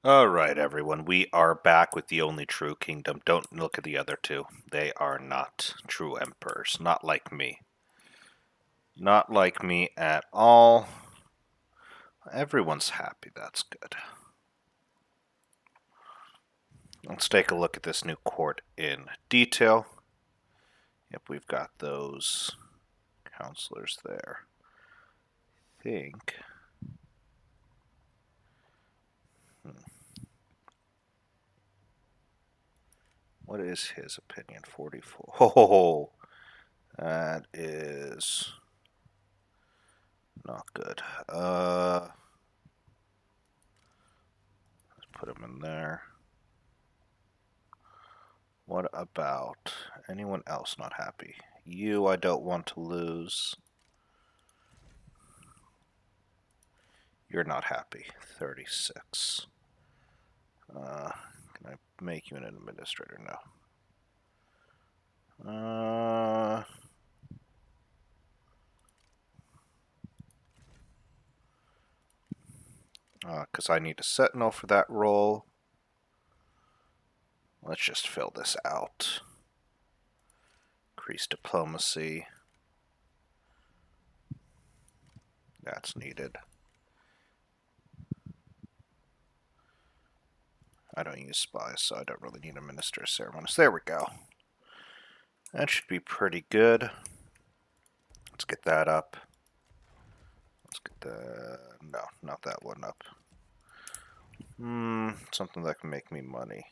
Alright, everyone, we are back with the only true kingdom. Don't look at the other two. They are not true emperors. Not like me. Not like me at all. Everyone's happy, that's good. Let's take a look at this new court in detail. Yep, we've got those counselors there. I think... What is his opinion? 44. Oh, that is not good. Let's put him in there. What about anyone else not happy? You, I don't want to lose. You're not happy. 36. Can I make you an administrator? No. Because I need a sentinel for that role. Let's just fill this out. Increase diplomacy. That's needed. I don't use spies, so I don't really need a minister of ceremonies. There we go. That should be pretty good. Let's get that up. Let's get the... No, not that one up. Something that can make me money.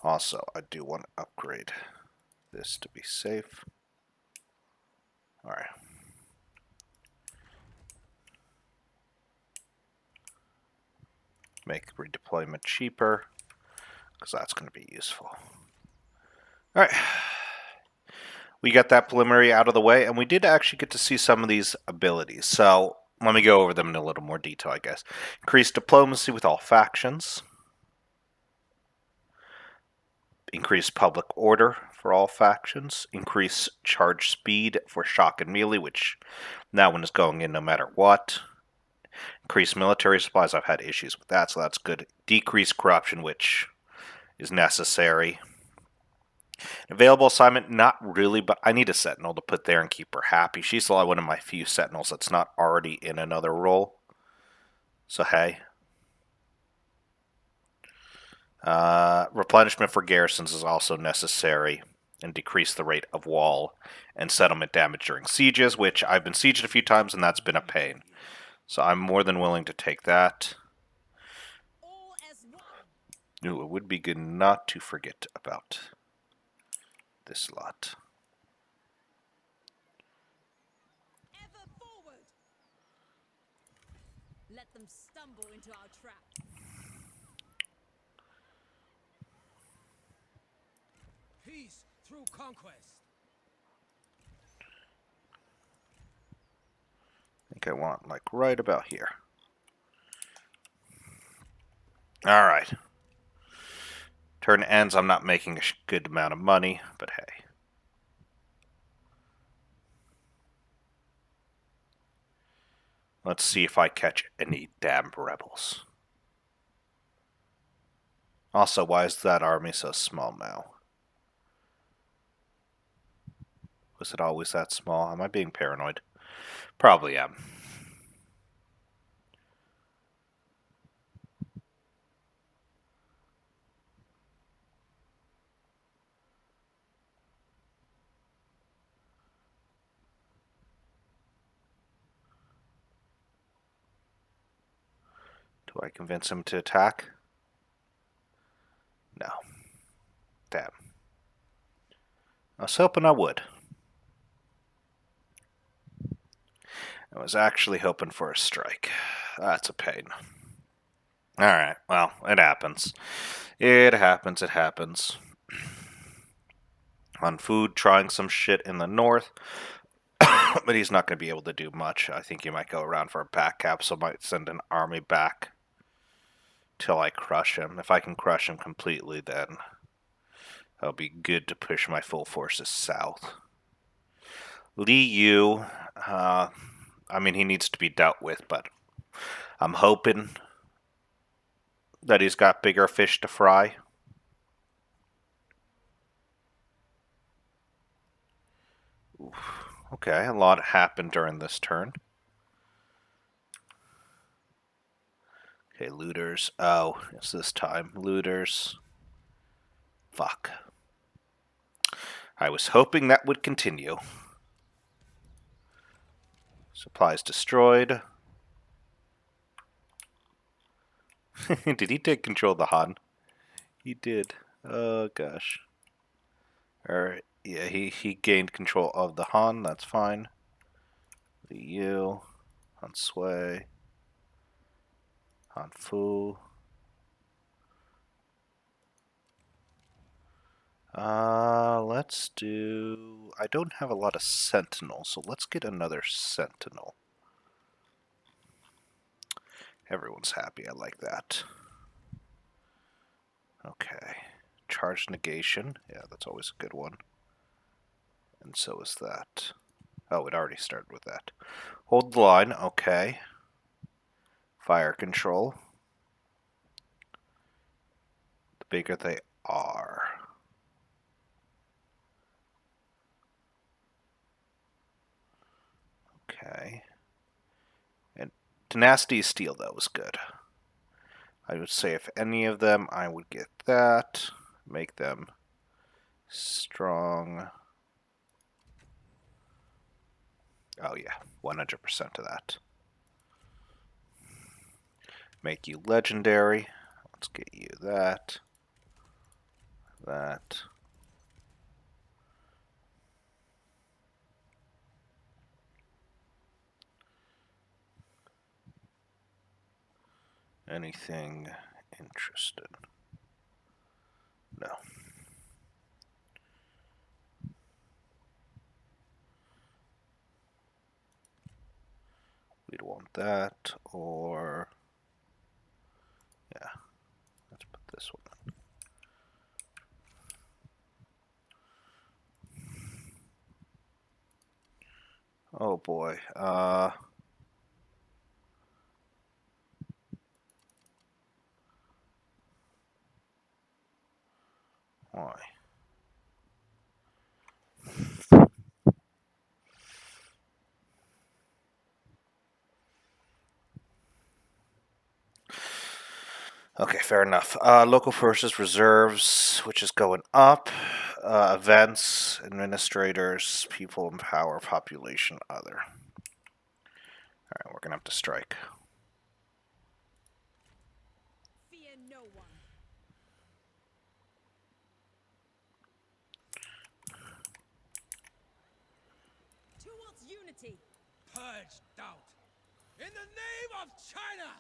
Also, I do want to upgrade this to be safe. Alright. Make redeployment cheaper, because that's going to be useful. Alright. We got that preliminary out of the way, and we did actually get to see some of these abilities. So, let me go over them in a little more detail, I guess. Increase diplomacy with all factions. Increase public order for all factions. Increase charge speed for shock and melee, which that one is going in no matter what. Increase military supplies. I've had issues with that, so that's good. Decrease corruption, which is necessary. Available assignment, not really, but I need a sentinel to put there and keep her happy. She's one of my few sentinels that's not already in another role. So, hey. Replenishment for garrisons is also necessary, and decrease the rate of wall and settlement damage during sieges, which I've been sieged a few times, and that's been a pain. So I'm more than willing to take that. Ooh, it would be good not to forget about this lot. Ever forward. Let them stumble into our trap. Peace through conquest. I think I want, like, right about here. Alright. Turn ends, I'm not making a good amount of money, but hey. Let's see if I catch any damn rebels. Also, why is that army so small now? Was it always that small? Am I being paranoid? Probably am. Do I convince him to attack? No. Damn. I was hoping I would. I was actually hoping for a strike. That's a pain. Alright, well, it happens. It happens. On food, trying some shit in the north. But he's not going to be able to do much. I think he might go around for a back cap, so I might send an army back till I crush him. If I can crush him completely, then it'll be good to push my full forces south. Li Yu, I mean, he needs to be dealt with, but I'm hoping That he's got bigger fish to fry. Oof. Okay, a lot happened during this turn. Okay, looters. Oh, it's this time. Looters. Fuck. I was hoping that would continue. Supplies destroyed. Did he take control of the Han? He did. Oh, gosh. Alright, yeah, he gained control of the Han. That's fine. The Yu. Han Sui. Han Fu. Let's do... I don't have a lot of Sentinels, so let's get another Sentinel. Everyone's happy, I like that. Okay. Charge negation. Yeah, that's always a good one. And so is that. Oh, it already started with that. Hold the line, okay. Fire control. The bigger they are. Okay. And tenacity of steel, that was good. I would say if any of them, I would get that. Make them strong. Oh yeah, 100% of that. Make you legendary. Let's get you that. That. Anything interested? No. We'd want that, or... Yeah, let's put this one in. Oh boy, why? Okay, fair enough. Local forces reserves, which is going up. Events, administrators, people in power, population, other. Alright, we're gonna have to strike. Fear no one. Towards unity. Purge doubt. In the name of China!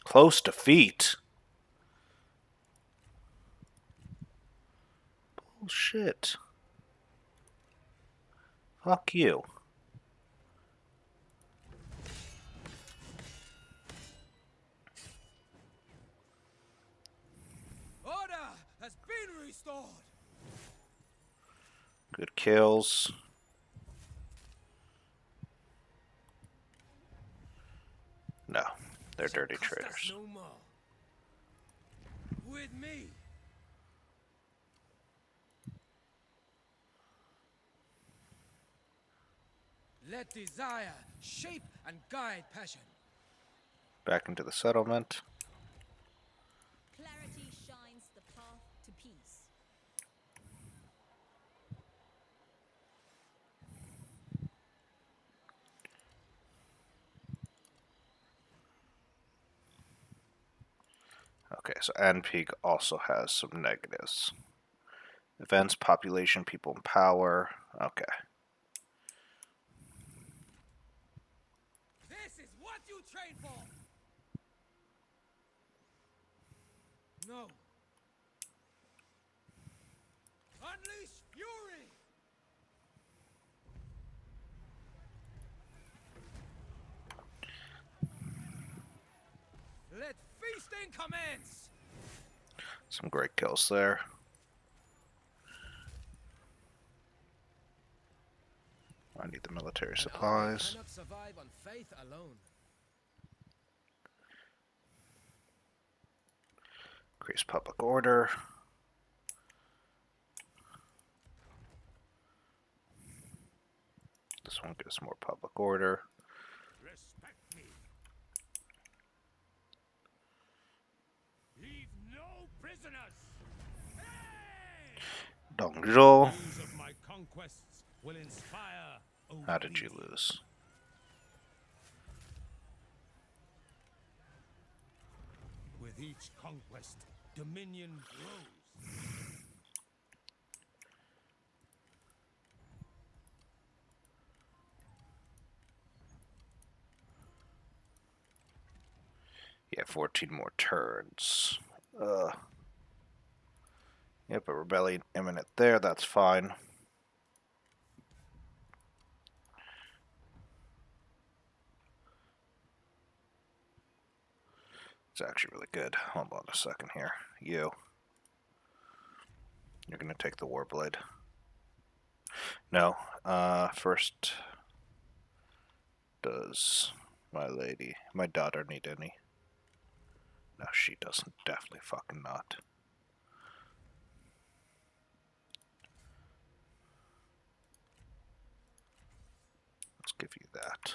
Close defeat. Bullshit. Fuck you. Order has been restored. Good kills. No, they're Shall dirty cost us traitors. no more. With me. Let desire shape and guide passion. Back into the settlement. Clarity shines the path to peace. Okay, so Anpig also has some negatives. Events, population, people in power. Okay. This is what you train for. No. Unleash fury. Let feasting commence. Some great kills there. I need the military An army supplies. cannot survive on faith alone. Increase public order. This one gives more public order. Respect me. Leave no prisoners. Hey! Dongzhou. News of my conquests will inspire How did you obedience. lose? With each conquest, dominion grows. Yeah, 14 more turns. Yep, a rebellion imminent there, that's fine. It's actually really good. Hold on a second here. You're gonna take the Warblade. No, first, does my daughter need any? No, she doesn't. Definitely fucking not. Let's give you that.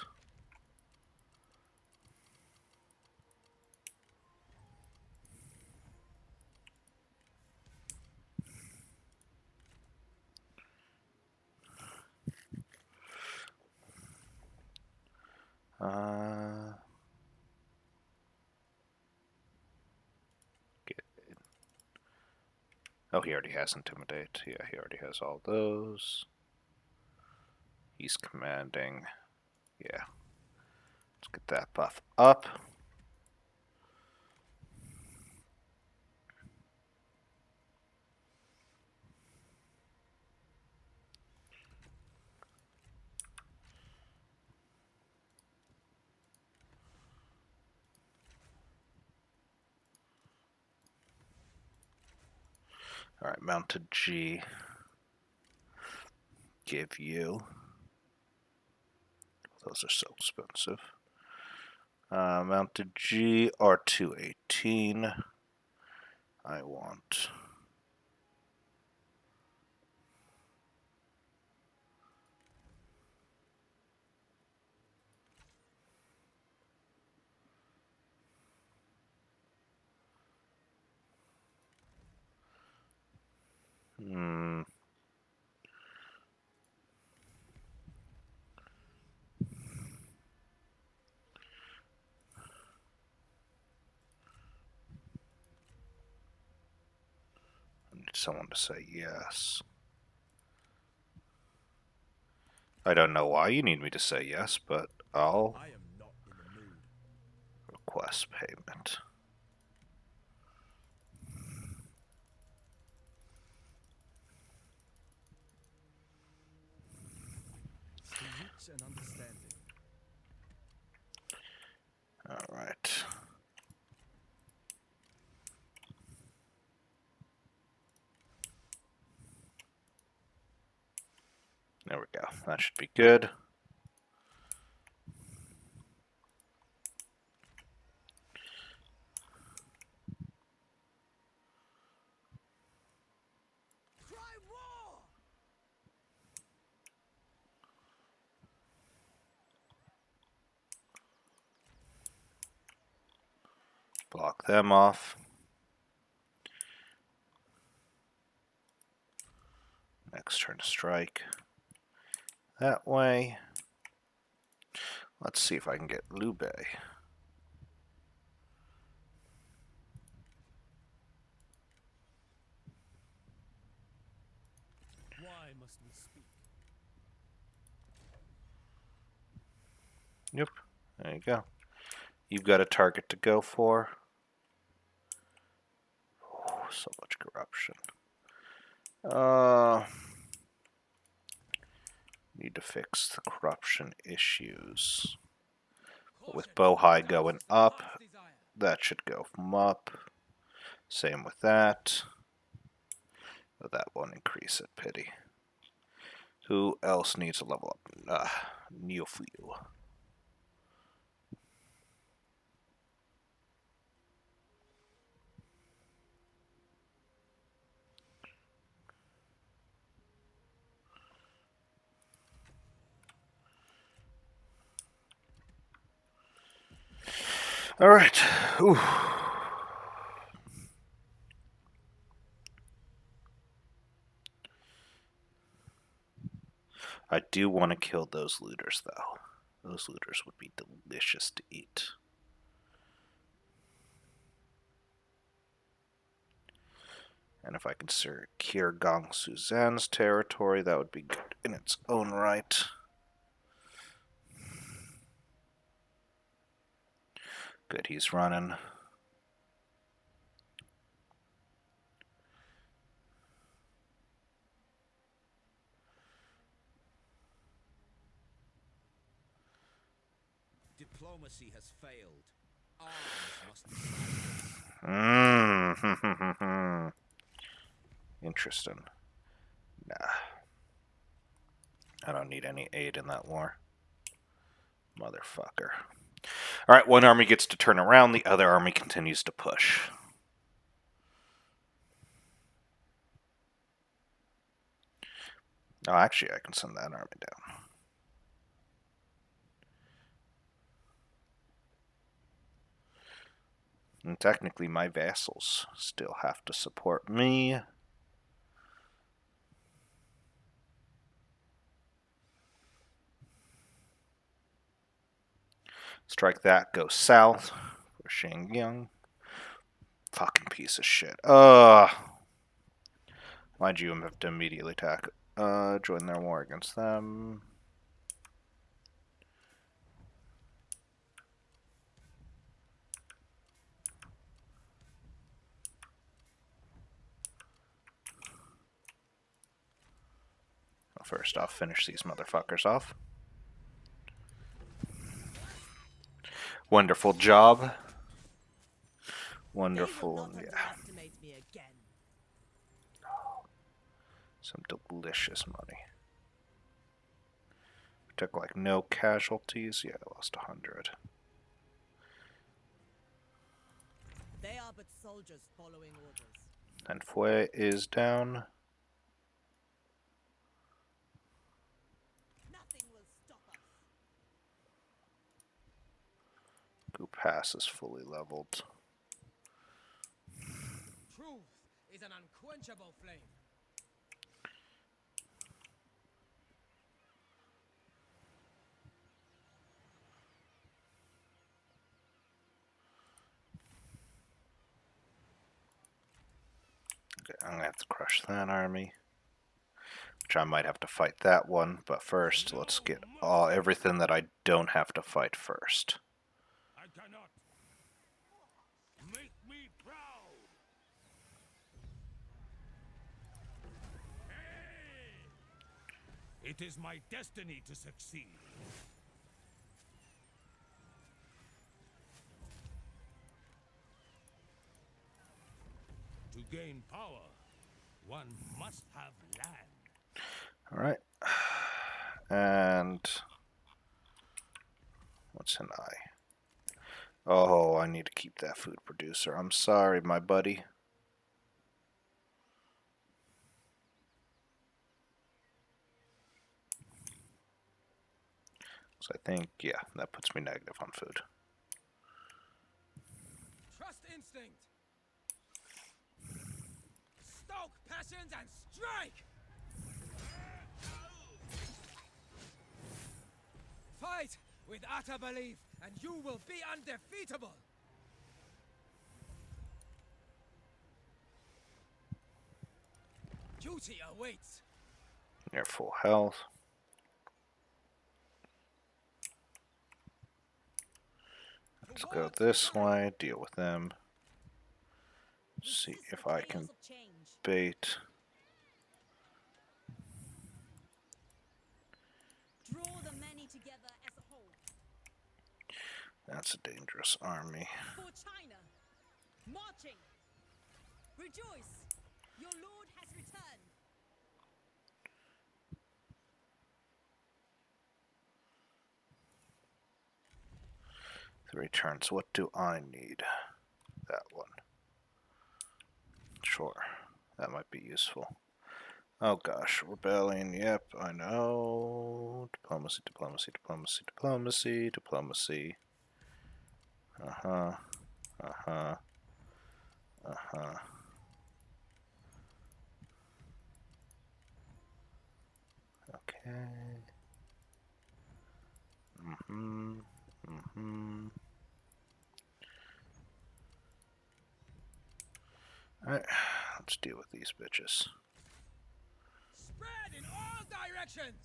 Get in. Oh, he already has Intimidate. Yeah, he already has all those. He's commanding. Yeah. Let's get that buff up. Alright, mounted G. Give you. Those are so expensive. Mounted G, R218. I want. I need someone to say yes. I don't know why you need me to say yes, but I'll I am not in the mood. request payment. To reach an understanding. Alright. There we go. That should be good. Cry war! Block them off. Next turn to strike. That way. Let's see if I can get Liu Bei. Why must we speak? Yep. There you go. You've got a target to go for. Oh, so much corruption. Need to fix the corruption issues. With Bohai going up, that should go from up. Same with that. Oh, that won't increase it, pity. Who else needs a level up? Neophil. All right. Ooh. I do want to kill those looters, though. Those looters would be delicious to eat. And if I can secure Gong Suzanne's territory, that would be good in its own right. Good, he's running. Diplomacy has failed. Arms must be Mmm. Interesting. Nah. I don't need any aid in that war. Motherfucker. Alright, one army gets to turn around, the other army continues to push. Oh, actually, I can send that army down. And technically, my vassals still have to support me. Strike that, go south for Shangyang. Fucking piece of shit. Why'd you have to immediately attack? Join their war against them. Well, first off, finish these motherfuckers off. Wonderful job. Wonderful, yeah. underestimate me again. Some delicious money. Took like no casualties. Yeah, I lost 100. They are but soldiers following orders. And Fue is down. Nothing will stop us. Gu Pass is fully leveled. truth is an unquenchable flame. Okay, I'm gonna have to crush that army. Which I might have to fight that one, but first let's get everything that I don't have to fight first. I cannot. Make me proud. Hey! It is my destiny to succeed. To gain power, one must have land. Alright. And what's an I? Oh, I need to keep that food producer. I'm sorry, my buddy. So I think, yeah, that puts me negative on food. Trust instinct. Stoke passions and strike. Fight with utter belief, and you will be undefeatable. Duty awaits. Near full health. Let's go this way, deal with them. See if I can bait. Draw the many together as a whole. That's a dangerous army. For China, marching. Rejoice, your lord has returned. Three turns. What do I need? That one. Sure, that might be useful. Oh gosh, rebellion, yep, I know. Diplomacy, diplomacy, diplomacy, diplomacy, diplomacy. Uh-huh. Uh-huh. Uh-huh. Okay. Mm-hmm. Mm-hmm. Alright, let's deal with these bitches. Spread in all directions.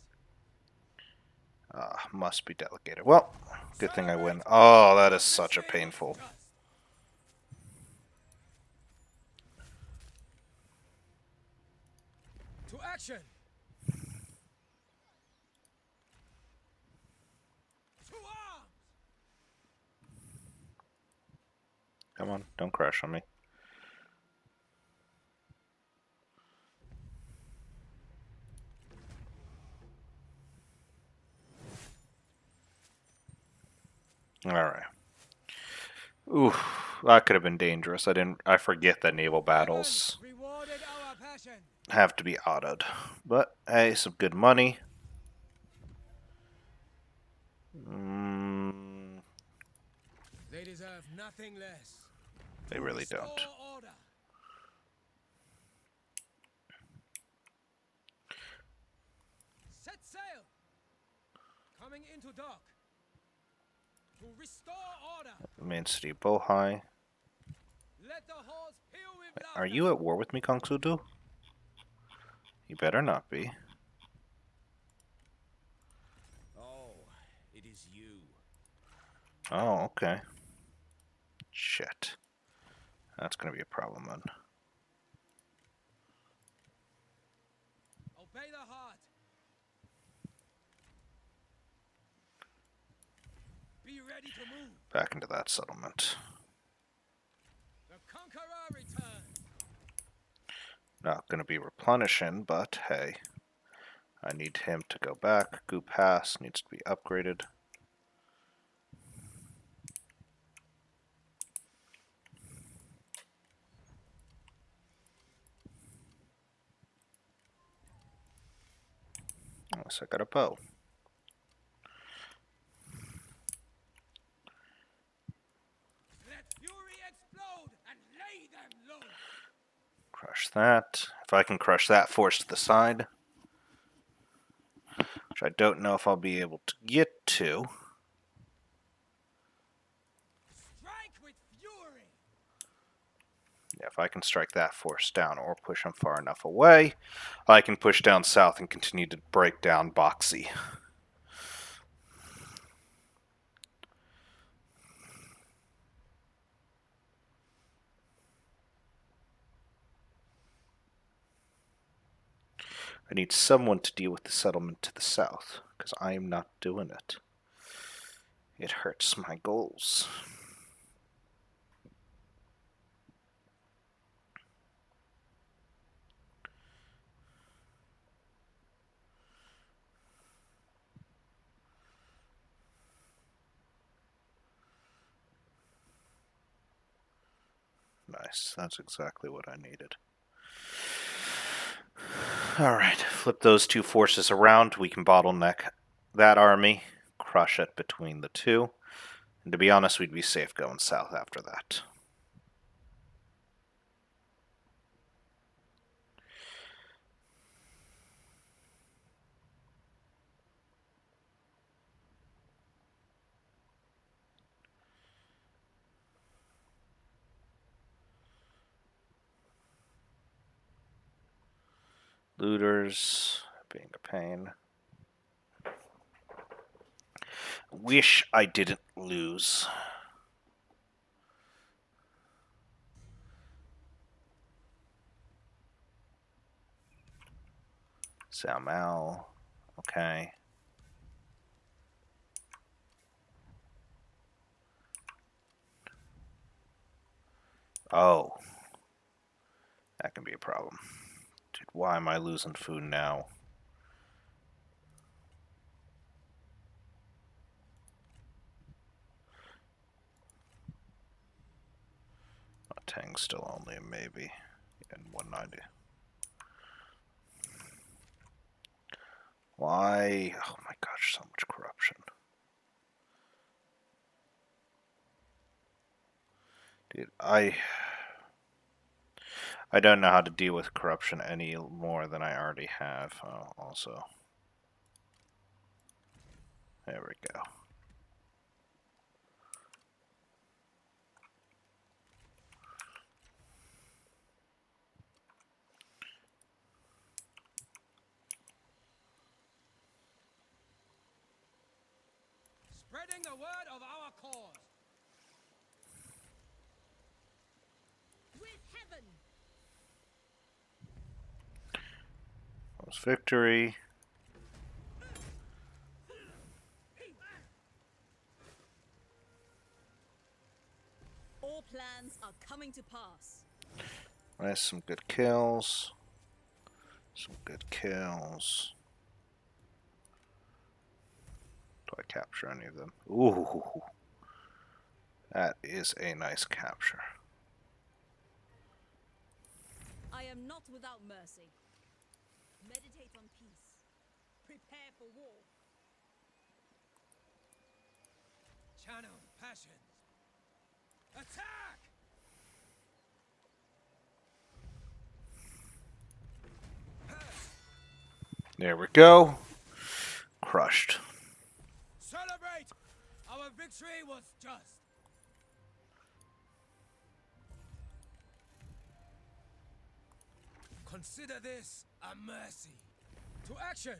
Must be delegated. Well, good thing I win. Celebrate, Oh, that for is this such a day was painful. just. To action. To arms. Come on, don't crash on me. Alright. Ooh, that could have been dangerous. I forget that naval Heaven battles rewarded our passion. have to be autoed. But, hey, some good money. Mm, They deserve nothing less. they To really restore don't. order. Set sail. Coming into dock. To restore order. The main city of Bohai. Let the halls peal with Are laughter. you at war with me, Kong Sudu? You better not be. Oh, it is you. Oh, okay. Shit. That's gonna be a problem then. Obey the heart. Be ready to move. Back into that settlement. The conqueror returns. Not gonna be replenishing, but hey. I need him to go back. Goo Pass needs to be upgraded. Unless I got a bow. Let fury explode and lay them low. Crush that. If I can crush that force to the side, which I don't know if I'll be able to get to. Strike with fury. Yeah, if I can strike that force down or push them far enough away, I can push down south and continue to break down Boxy. I need someone to deal with the settlement to the south, because I am not doing it. It hurts my goals. Nice, that's exactly what I needed. Alright, flip those two forces around. We can bottleneck that army, crush it between the two. And to be honest, we'd be safe going south after that. Looters being a pain. Wish I didn't lose. Salmal. Okay. Oh. That can be a problem. Dude, why am I losing food now? Tang's still only a maybe. And 190. Why? Oh my gosh, so much corruption. Dude, I don't know how to deal with corruption any more than I already have. Also, there we go. Spreading the word of our cause. With heaven. That was victory. All plans are coming to pass. Nice, some good kills. Some good kills. Do I capture any of them? Ooh, that is a nice capture. I am not without mercy. Meditate on peace. Prepare for war. Channel passions. Attack! There we go. Crushed. Celebrate! Our victory was just. Consider this a mercy. To action!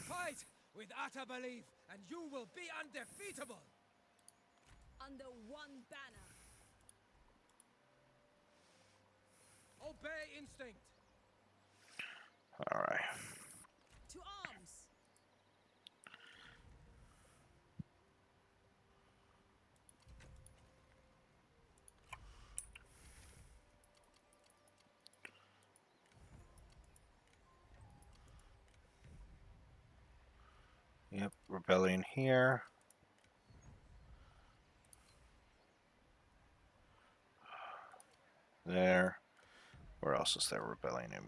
Fight with utter belief, and you will be undefeatable! Under one banner. Obey instinct! Alright. To arms. Yep, rebellion here. There. Where else is there rebellion in?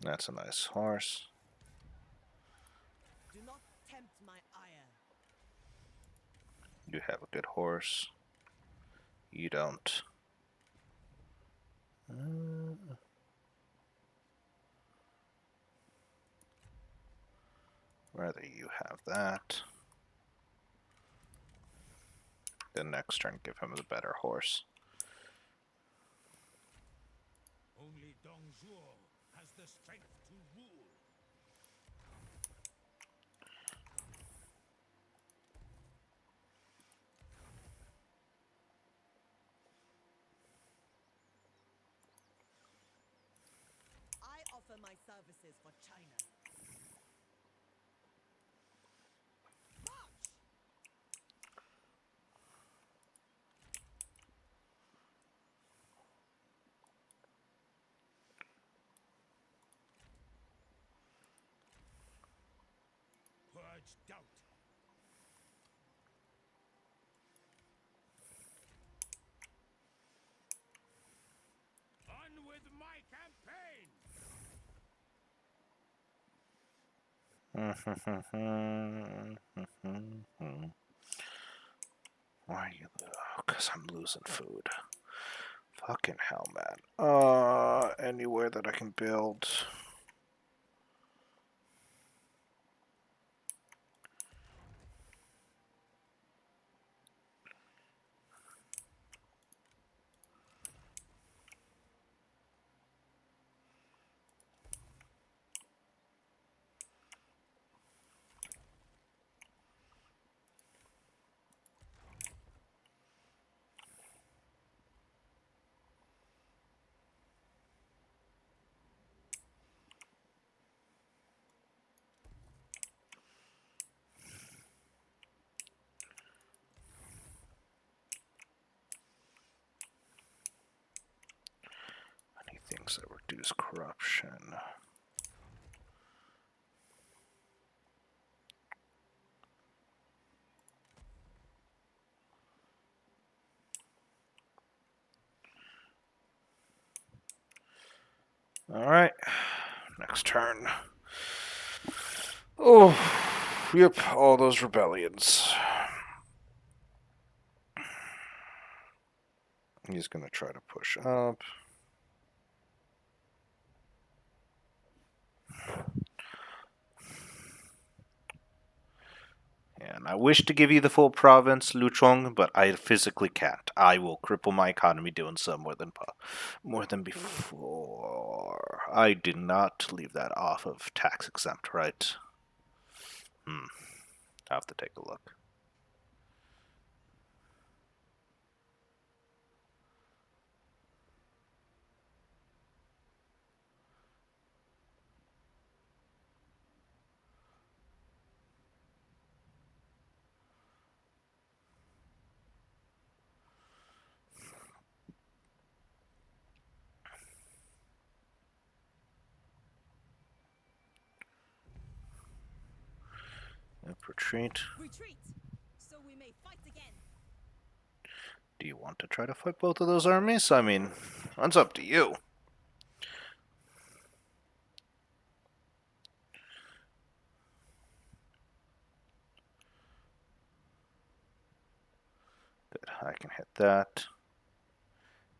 That's a nice horse. Do not tempt my ire. You have a good horse. You don't. Rather you have that. Then next turn give him the better horse. Only Zhuo has the strength to rule. I offer my services for China. March! Purge doubt. On with my campaign! Why are you? Because I'm losing food. Fucking hell, man. Anywhere that I can build. Any things that reduce corruption. Alright. Next turn. Oh, yep, all those rebellions. He's gonna try to push up. And I wish to give you the full province, Luchong, but I physically can't. I will cripple my economy doing so more than before. I did not leave that off of tax exempt, right? I have to take a look. Retreat. Retreat, so we may fight again. Do you want to try to fight both of those armies? I mean, that's up to you. Good, I can hit that.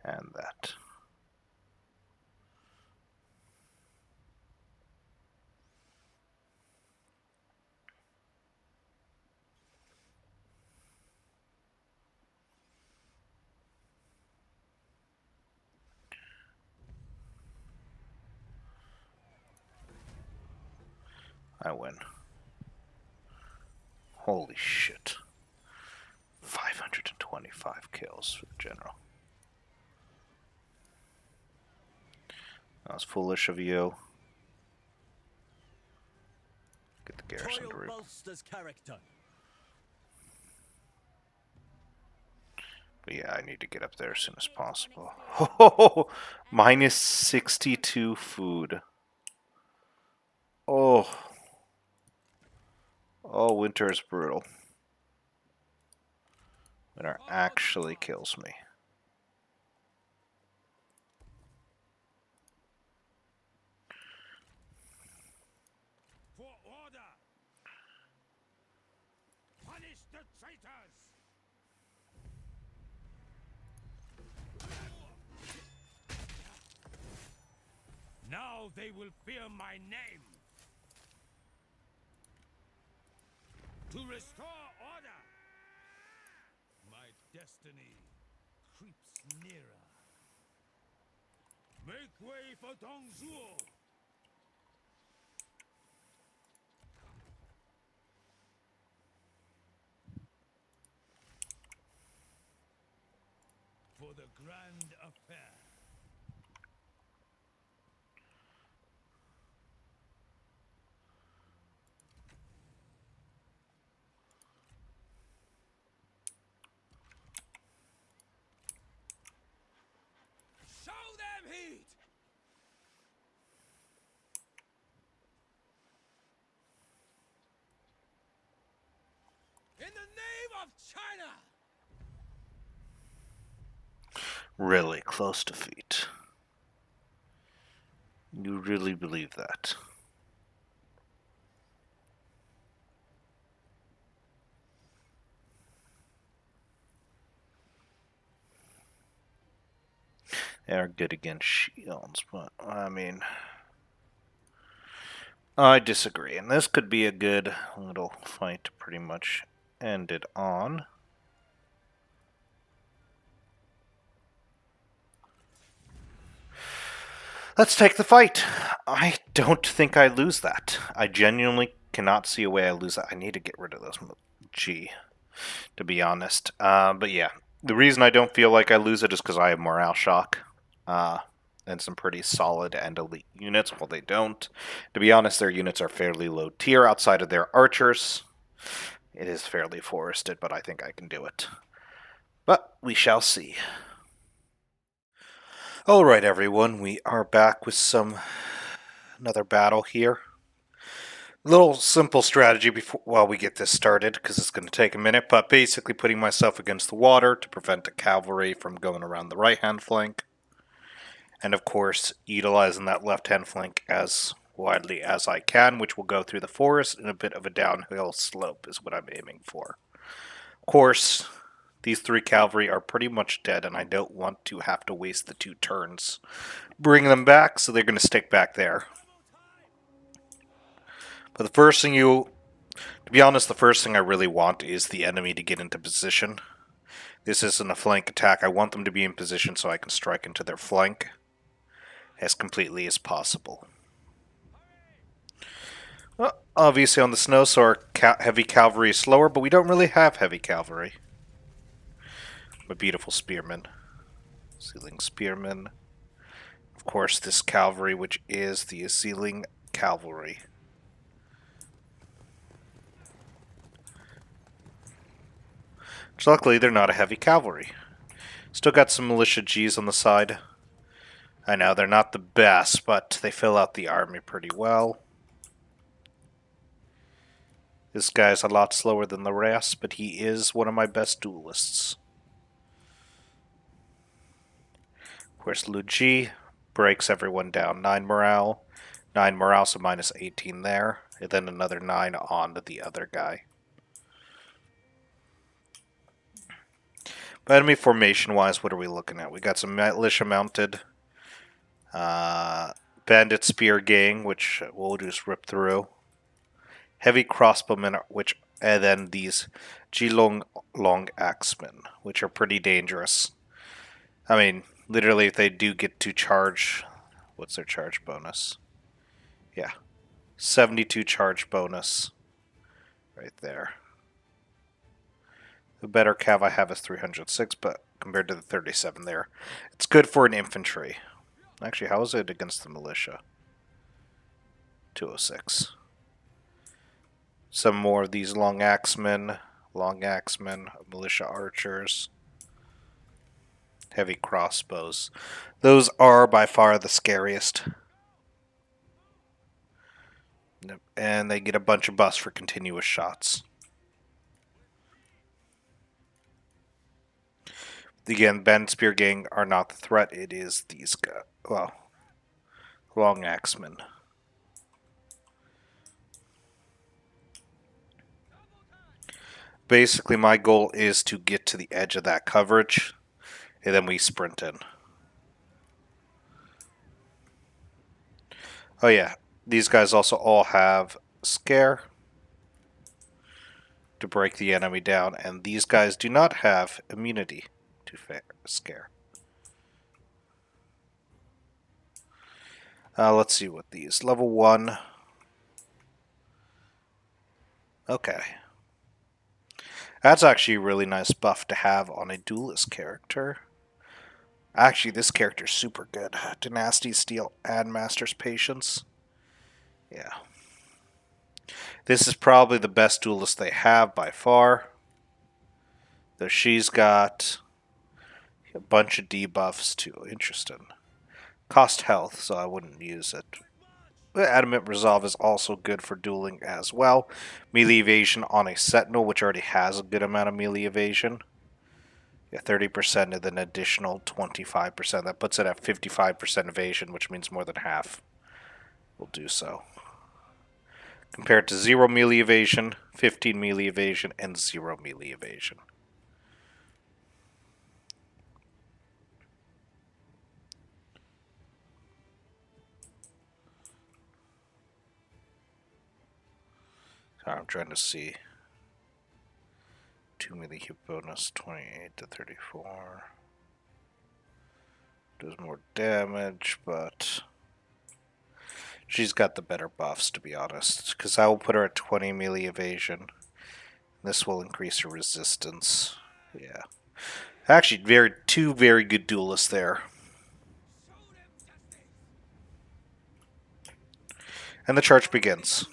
And that. I win. Holy shit. 525 kills for the general. That was foolish of you. Get the garrison to bolsters character. But yeah, I need to get up there as soon as possible. Oh, minus 62 food. Oh. Oh, winter is brutal. Winter actually kills me. For order! Punish the traitors! Now they will fear my name! To restore order! My destiny creeps nearer. Make way for Zhuo! For the grand affair. Show them heat! In the name of China! Really close defeat. You really believe that? They are good against shields, but I mean, I disagree. And this could be a good little fight to pretty much end it on. Let's take the fight. I don't think I lose that. I genuinely cannot see a way I lose that. I need to get rid of those G, to be honest. But yeah, the reason I don't feel like I lose it is because I have morale shock. And some pretty solid and elite units. Well, they don't. To be honest, their units are fairly low tier outside of their archers. It is fairly forested, but I think I can do it. But we shall see. Alright everyone, we are back with another battle here. Little simple strategy while we get this started, because it's going to take a minute, but basically putting myself against the water to prevent the cavalry from going around the right-hand flank. And of course, utilizing that left-hand flank as widely as I can, which will go through the forest in a bit of a downhill slope is what I'm aiming for. Of course, these 3 cavalry are pretty much dead, and I don't want to have to waste the 2 turns bringing them back, so they're going to stick back there. But the first thing to be honest, the first thing I really want is the enemy to get into position. This isn't a flank attack. I want them to be in position so I can strike into their flank as completely as possible. Well, obviously on the snow, so our heavy cavalry is slower, but we don't really have heavy cavalry. I'm a beautiful spearman. Sealing spearman. Of course, this cavalry, which is the sealing cavalry. Which luckily, they're not a heavy cavalry. Still got some militia Gs on the side. I know, they're not the best, but they fill out the army pretty well. This guy's a lot slower than the rest, but he is one of my best duelists. Of course, Luigi breaks everyone down. 9 morale. 9 morale, so minus 18 there. And then another 9 on to the other guy. But enemy formation-wise, what are we looking at? We got some militia mounted. Bandit spear gang, which we'll just rip through. Heavy crossbowmen, and then these Jilong long axemen, which are pretty dangerous. I mean, literally, if they do get to charge, what's their charge bonus? Yeah, 72 charge bonus, right there. The better cav I have is 306, but compared to the 37 there, it's good for an infantry. Actually, how is it against the militia? 206. Some more of these long axemen, militia archers, heavy crossbows. Those are by far the scariest. And they get a bunch of buffs for continuous shots. Again, Bandit Spear Gang are not the threat, it is these guys. Well, long axemen. Basically, my goal is to get to the edge of that coverage, and then we sprint in. Oh yeah, these guys also all have Scare to break the enemy down, and these guys do not have immunity to Scare. Let's see what these. Level 1. Okay. That's actually a really nice buff to have on a duelist character. Actually, this character's super good. Dynasty, Steel, and Master's Patience. Yeah. This is probably the best duelist they have by far. Though she's got a bunch of debuffs too. Interesting. Cost health, so I wouldn't use it. Adamant Resolve is also good for dueling as well. Melee evasion on a Sentinel, which already has a good amount of melee evasion. Yeah, 30% and then additional 25%. That puts it at 55% evasion, which means more than half will do so. Compared to 0 melee evasion, 15 melee evasion, and 0 melee evasion. I'm trying to see. 2 melee hit bonus, 28 to 34. Does more damage, but she's got the better buffs, to be honest. Because I will put her at 20 melee evasion. This will increase her resistance. Yeah. Actually, two very good duelists there. And the charge begins.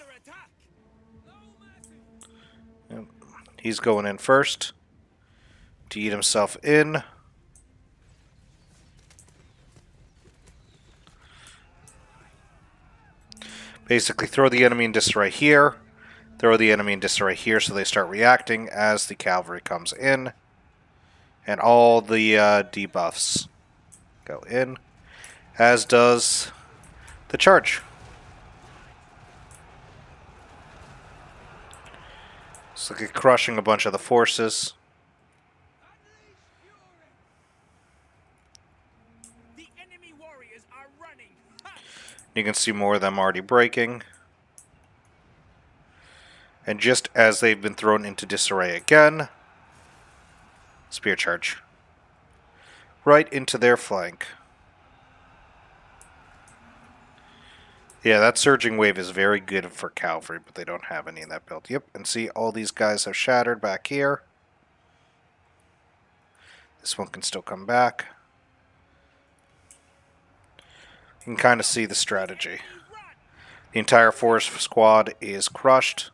Yep. He's going in first to eat himself in. Basically, throw the enemy in disarray here. Throw the enemy in disarray here so they start reacting as the cavalry comes in. And all the debuffs go in. as does the charge. It's like crushing a bunch of the forces. Unleash fury! The enemy warriors are running! Ha! You can see more of them already breaking. And just as they've been thrown into disarray again, spear charge. Right into their flank. Yeah, that surging wave is very good for cavalry, but they don't have any in that build. Yep, and see all these guys have shattered back here. This one can still come back. You can kind of see the strategy. Enemy run! The entire force squad is crushed.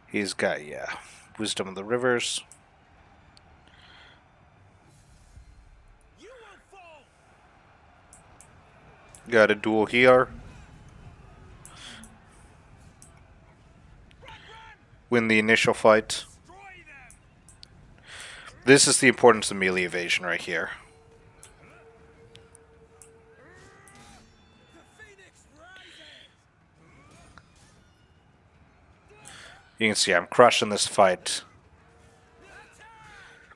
He's got, yeah, Wisdom of the Rivers. You will fall! Got a duel here. Run, run! Win the initial fight. Destroy them! This is the importance of melee evasion right here. The phoenix rises! You can see I'm crushing this fight.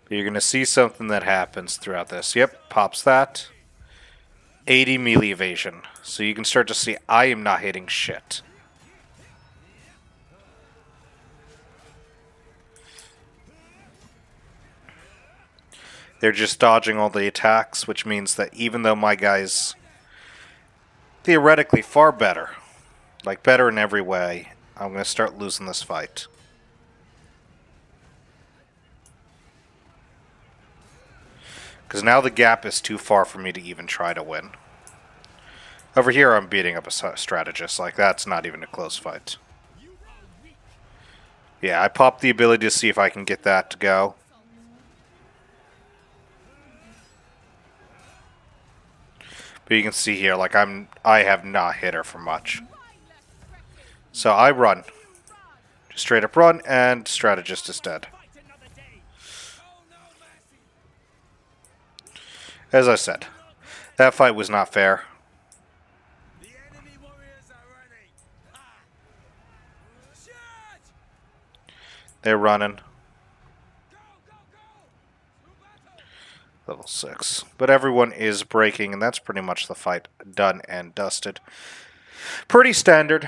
But you're going to see something that happens throughout this. Yep, pops that. 80 melee evasion. So you can start to see I am not hitting shit. They're just dodging all the attacks, which means that even though my guy's theoretically far better, like better in every way, I'm going to start losing this fight. Because now the gap is too far for me to even try to win. Over here I'm beating up a strategist, like that's not even a close fight. Yeah, I popped the ability to see if I can get that to go. But you can see here, like I have not hit her for much. So I run. Just straight up run, and strategist is dead. Fight another day! Show no mercy! As I said, that fight was not fair. The enemy warriors are running! Ha! Charge! They're running. Go, go, go! To battle! Level 6. But everyone is breaking, and that's pretty much the fight done and dusted. Pretty standard.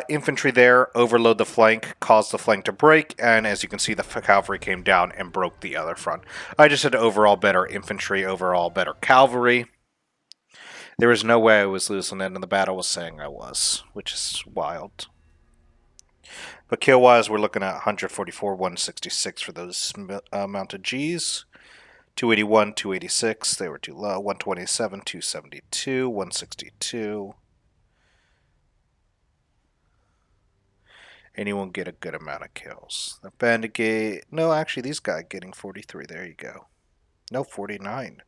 Infantry there, overload the flank, caused the flank to break, and as you can see, the cavalry came down and broke the other front. I just had overall better infantry, overall better cavalry. There was no way I was losing it, and the battle was saying I was, which is wild. But kill-wise, we're looking at 144, 166 for those mounted Gs. 281, 286, they were too low. 127, 272, 162. Anyone get a good amount of kills? The Bandit, no, actually, these guys getting 43. There you go. No, 49.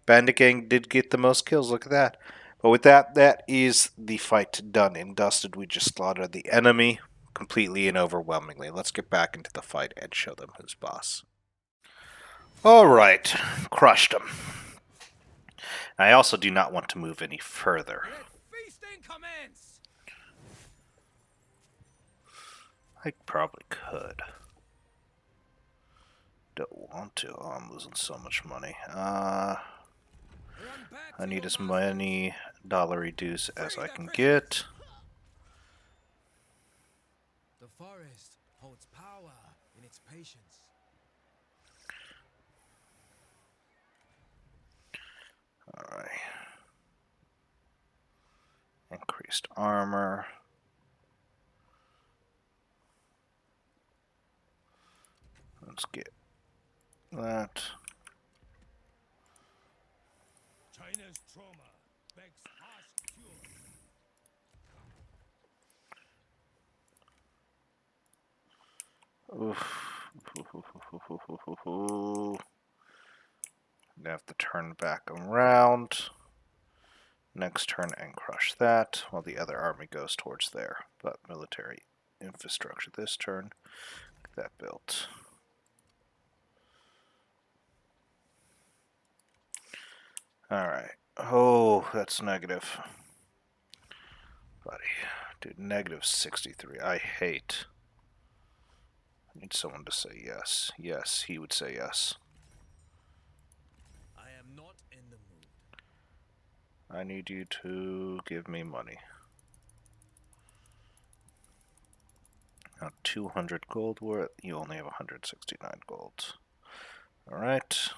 Bandit Gang did get the most kills. Look at that. But with that, that is the fight done and dusted. We just slaughtered the enemy completely and overwhelmingly. Let's get back into the fight and show them who's boss. Alright, crushed them. I also do not want to move any further. Let feasting commence! I probably could. Don't want to. Oh, I'm losing so much money. Run back I to need your as master. many dollar dues as I can get. The forest holds power in its patience. Alright. Increased armor. Let's get that. China's trauma begs harsh cure. Oof. I have to turn back around. Next turn and crush that while the other army goes towards there. But military infrastructure this turn. Get that built. Alright. Oh, that's negative. Buddy. Dude, negative 63. I hate. I need someone to say yes. Yes, he would say yes. I am not in the mood. I need you to give me money. Now 200 gold worth. You only have 169 gold. Alright.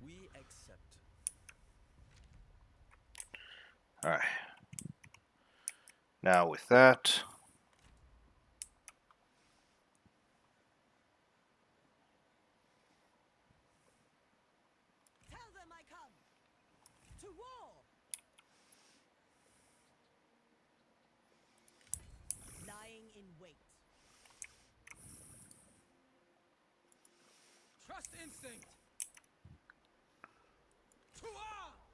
We accept. Alright. Now with that, Tell them I come. To war. Lying in wait. Trust instinct. To arms!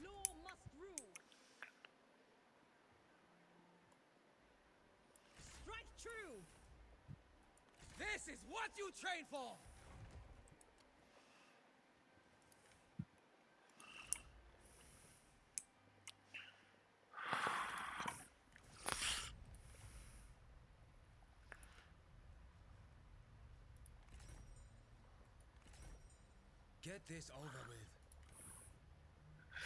Law must rule. Strike true. This is what you train for! Get this over with.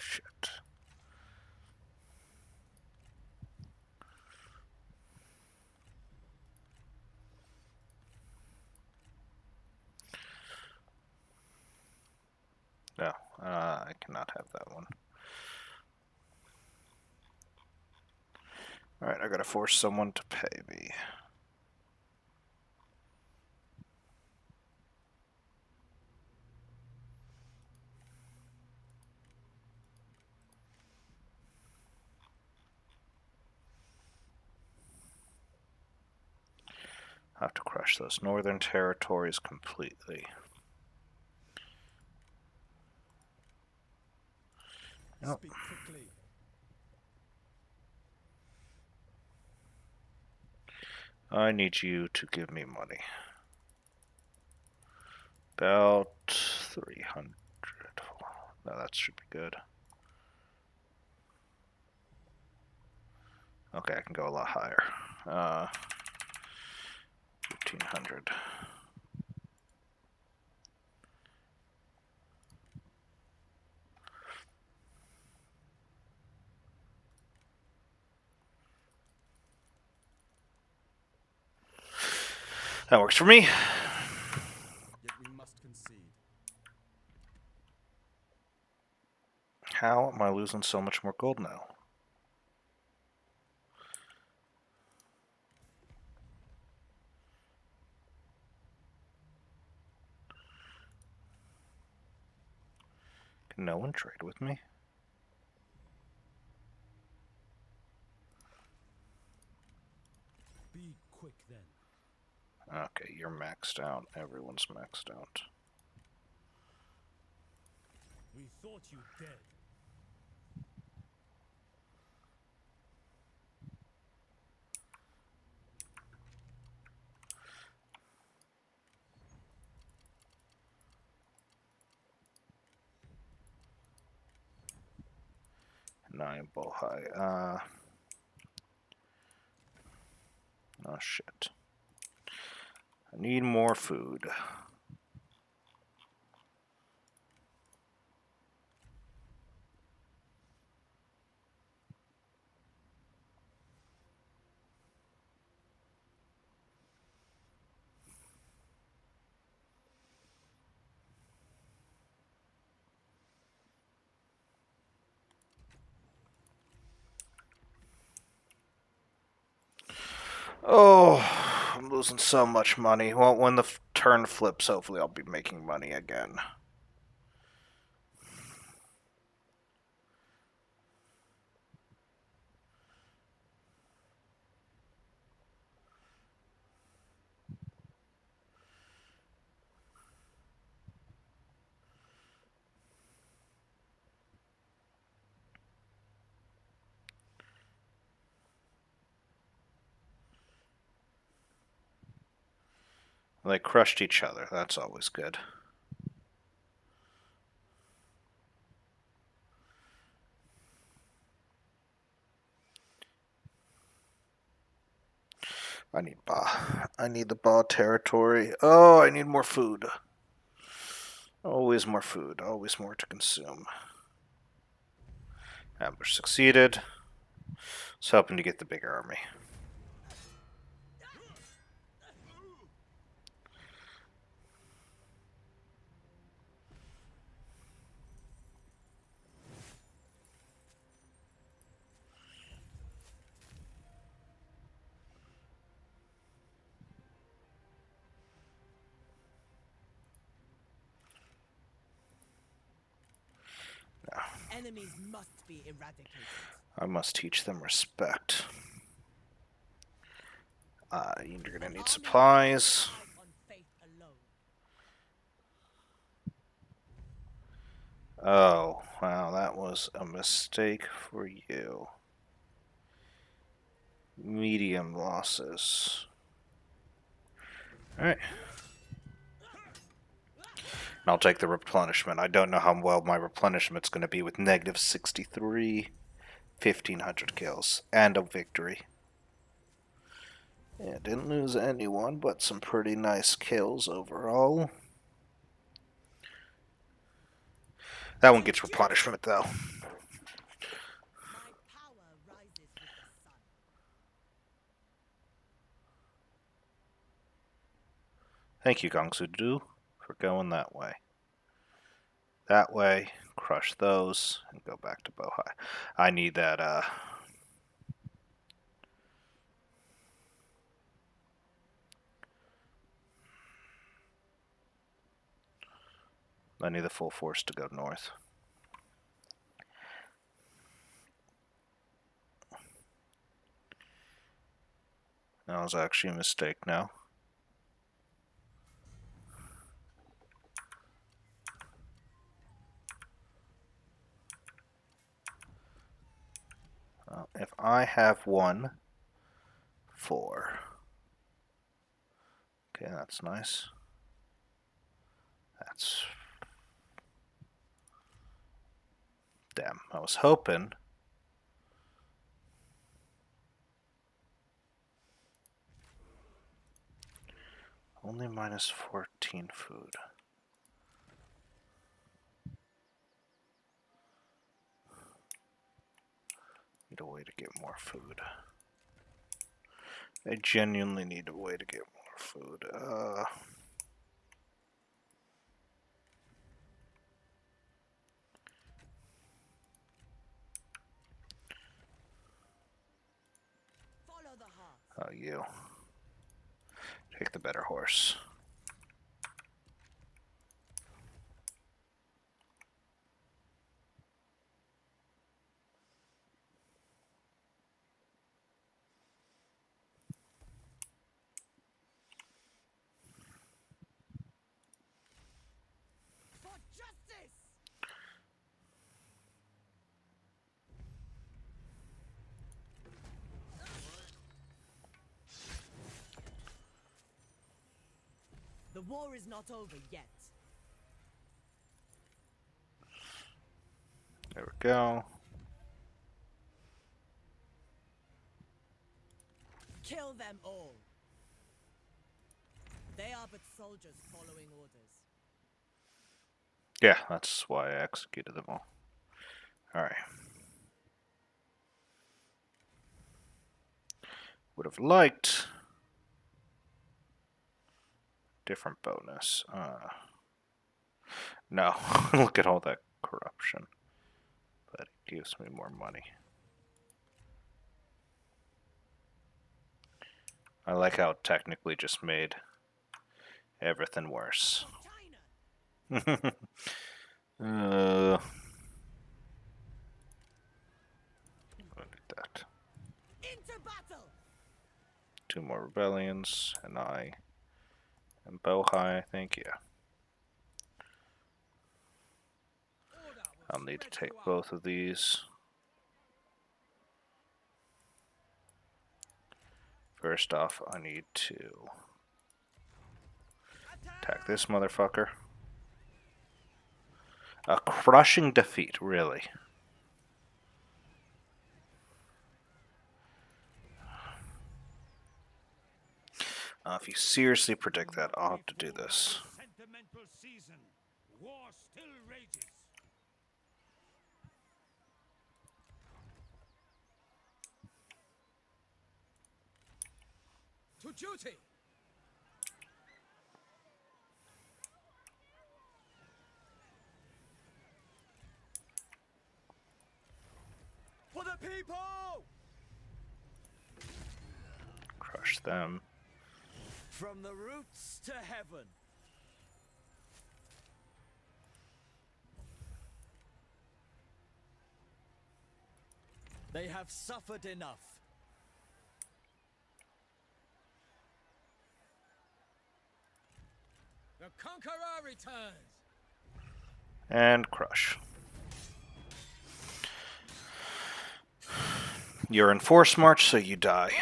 shit. No, I cannot have that one. Alright, I gotta force someone to pay me. I have to crush those northern territories completely. Nope. Speak quickly. I need you to give me money. About 300. No, that should be good. Okay, I can go a lot higher. 1500. That works for me. Yet we must concede. How am I losing so much more gold now? Can no one trade with me? Be quick then. Okay, you're maxed out. Everyone's maxed out. We thought you dead. Nine Bohai. Oh shit. I need more food. Oh, I'm losing so much money. Well, when the turn flips, hopefully I'll be making money again. They crushed each other. That's always good. I need Ba. I need the Ba territory. Oh, I need more food. Always more food. Always more to consume. Ambush succeeded. It's hoping to get the bigger army. Enemies must be eradicated. I must teach them respect. You're gonna need supplies. On faith alone. Oh, wow, that was a mistake for you. Medium losses. Alright. And I'll take the replenishment. I don't know how well my replenishment's going to be with negative 63, 1,500 kills, and a victory. Yeah, didn't lose anyone, but some pretty nice kills overall. That one gets replenishment, though. My power rises with the sun. Thank you, Gongsu-do, for going that way. That way, crush those, and go back to Bohai. I need that, I need the full force to go north. That was actually a mistake now. If I have 1, 4. Okay, that's nice. That's... Damn, I was hoping. Only minus 14 food. Need a way to get more food. I genuinely need a way to get more food. Follow the heart. Oh, you. Take the better horse. For justice! The war is not over yet. There we go. Kill them all. They are but soldiers following orders. Yeah, that's why I executed them all. Alright. Would have liked different bonus. No, look at all that corruption. But it gives me more money. I like how it technically just made everything worse. China! I'll do that. Into battle! 2 more rebellions, and I am Bohai, I think, yeah. Order will I'll need to spread take throughout. both of these. First off, I need to Attack this motherfucker. A crushing defeat, really. If you seriously predict that, I'll have to do this. Sentimental season. War still rages. To duty. For the people. Crush them. From the roots to heaven. They have suffered enough. The conqueror returns. And crush. You're in force march, so you die. Order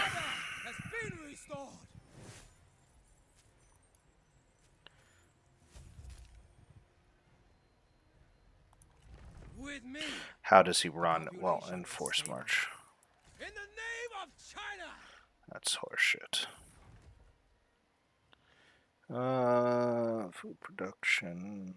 has been restored. With me. How does he run? Well, in force march. In the name of China. That's horseshit. Food production.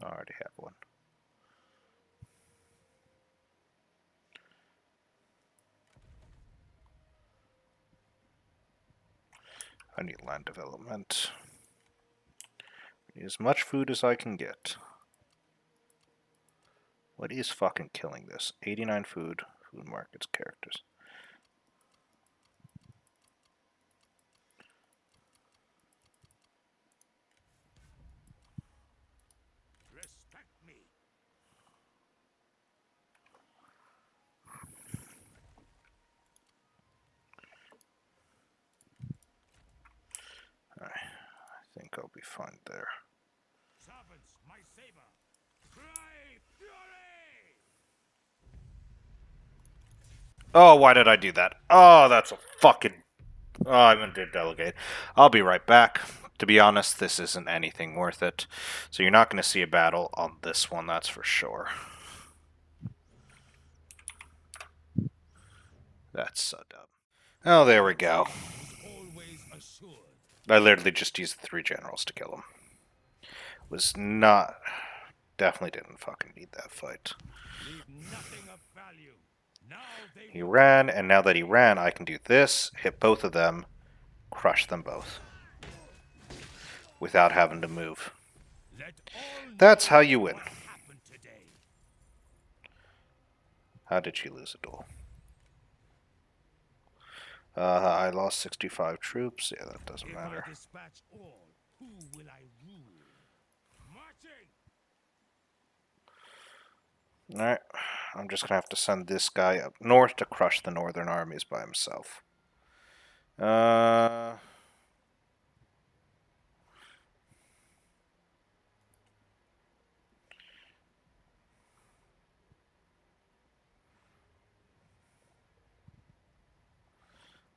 I already have one. I need land development. Need as much food as I can get. What is fucking killing this? 89 food, food markets, characters. Respect me. Alright, I think I'll be fine there. Servants, my saber. Cry fury. Oh, why did I do that? Oh, that's a fucking... Oh, I'm gonna delegate. I'll be right back. To be honest, this isn't anything worth it. So you're not gonna see a battle on this one, that's for sure. That's so dumb. Oh, there we go. Always assured. I literally just used the 3 generals to kill him. Was not... Definitely didn't fucking need that fight. Leave nothing of value. Now they He will ran, and now that he ran, I can do this, hit both of them, crush them both. Without having to move. let all That's know how you win. what happened today. How did she lose a duel? I lost 65 troops. Yeah, that doesn't If matter. I dispatch all, who will I rule? Marching! Alright, I'm just gonna have to send this guy up north to crush the northern armies by himself.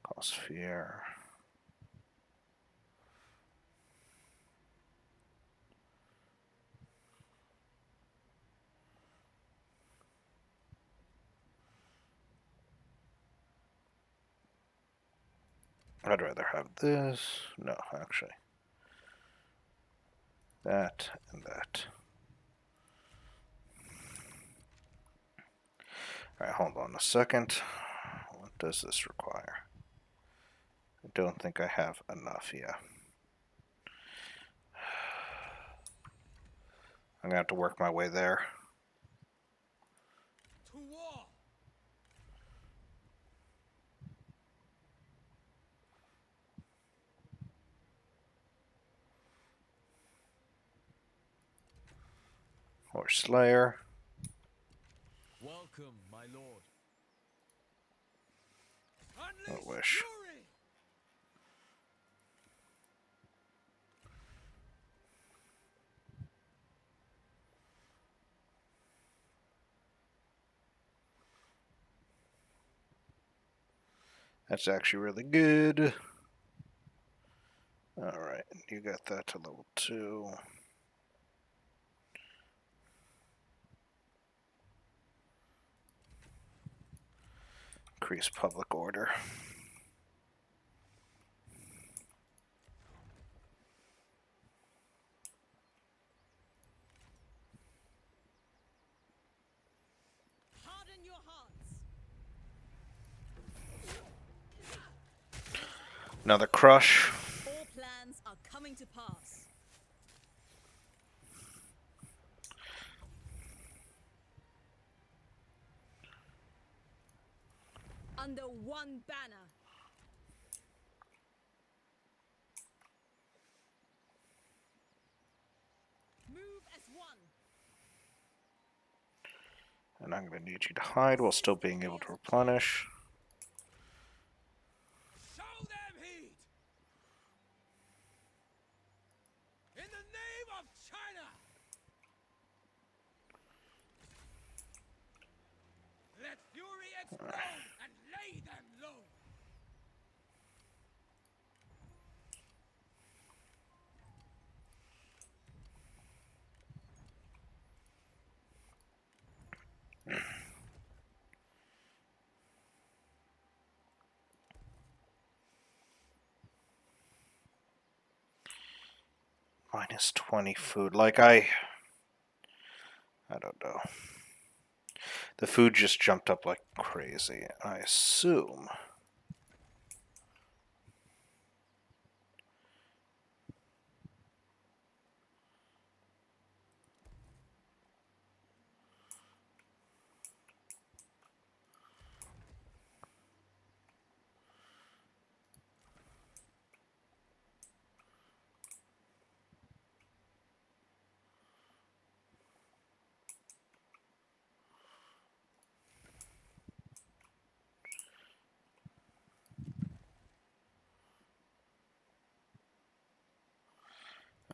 Cause fear. I'd rather have this. No, actually. That and that. Alright, hold on a second. What does this require? I don't think I have enough yet. I'm gonna have to work my way there. To war! Or Slayer. Welcome, my lord. I Unleash wish. fury! That's actually really good. Alright, you got that to level 2. Increase public order. Harden your hearts. Another crush. All plans are coming to pass. Under one banner. Move as one. And I'm going to need you to hide while still being able to replenish. Show them heed! In the name of China! Let fury explode and lay them low! Minus 20 food. Like, I don't know. The food just jumped up like crazy. I assume.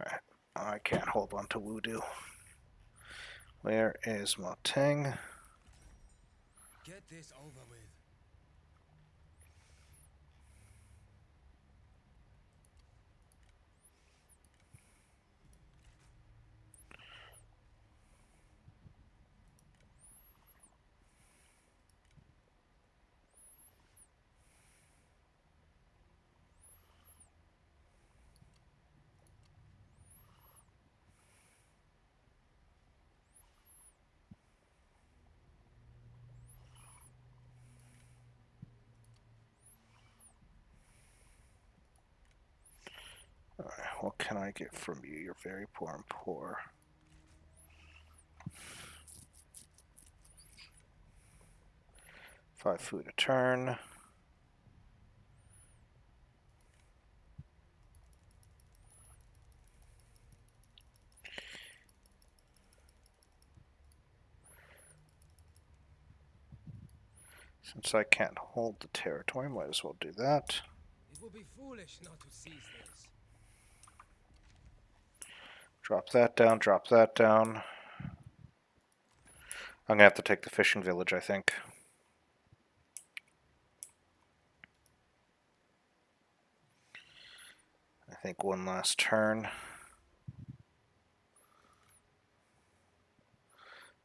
Alright, I can't hold on to Voodoo. Where is Moteng? Get this over with. Alright, what can I get from you? You're very poor and poor. Five food a turn. Since I can't hold the territory, might as well do that. It would be foolish not to seize this. Drop that down, drop that down. I'm gonna have to take the fishing village, I think. I think one last turn.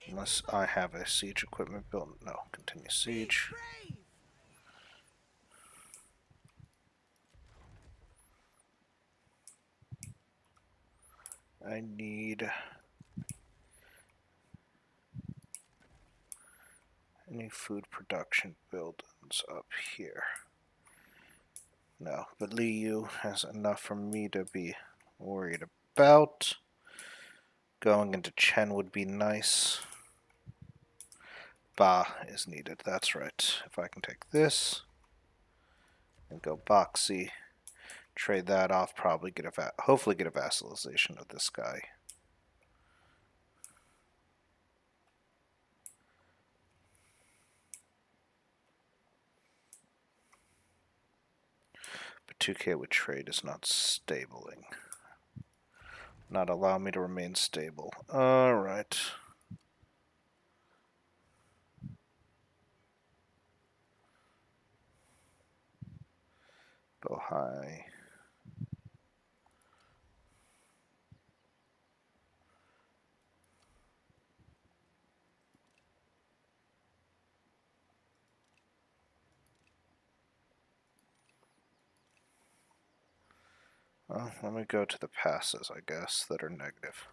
Unless I have a siege equipment built. No, continue siege. Brave! I need any food production buildings up here. No, but Liu has enough for me to be worried about. Going into Chen would be nice. Ba is needed, that's right. If I can take this and go Boxy, trade that off, probably get hopefully get a vassalization of this guy. 2K with trade is not stabling. Not allow me to remain stable. Alright. Bohai. Well, let me go to the passes, I guess, that are negative.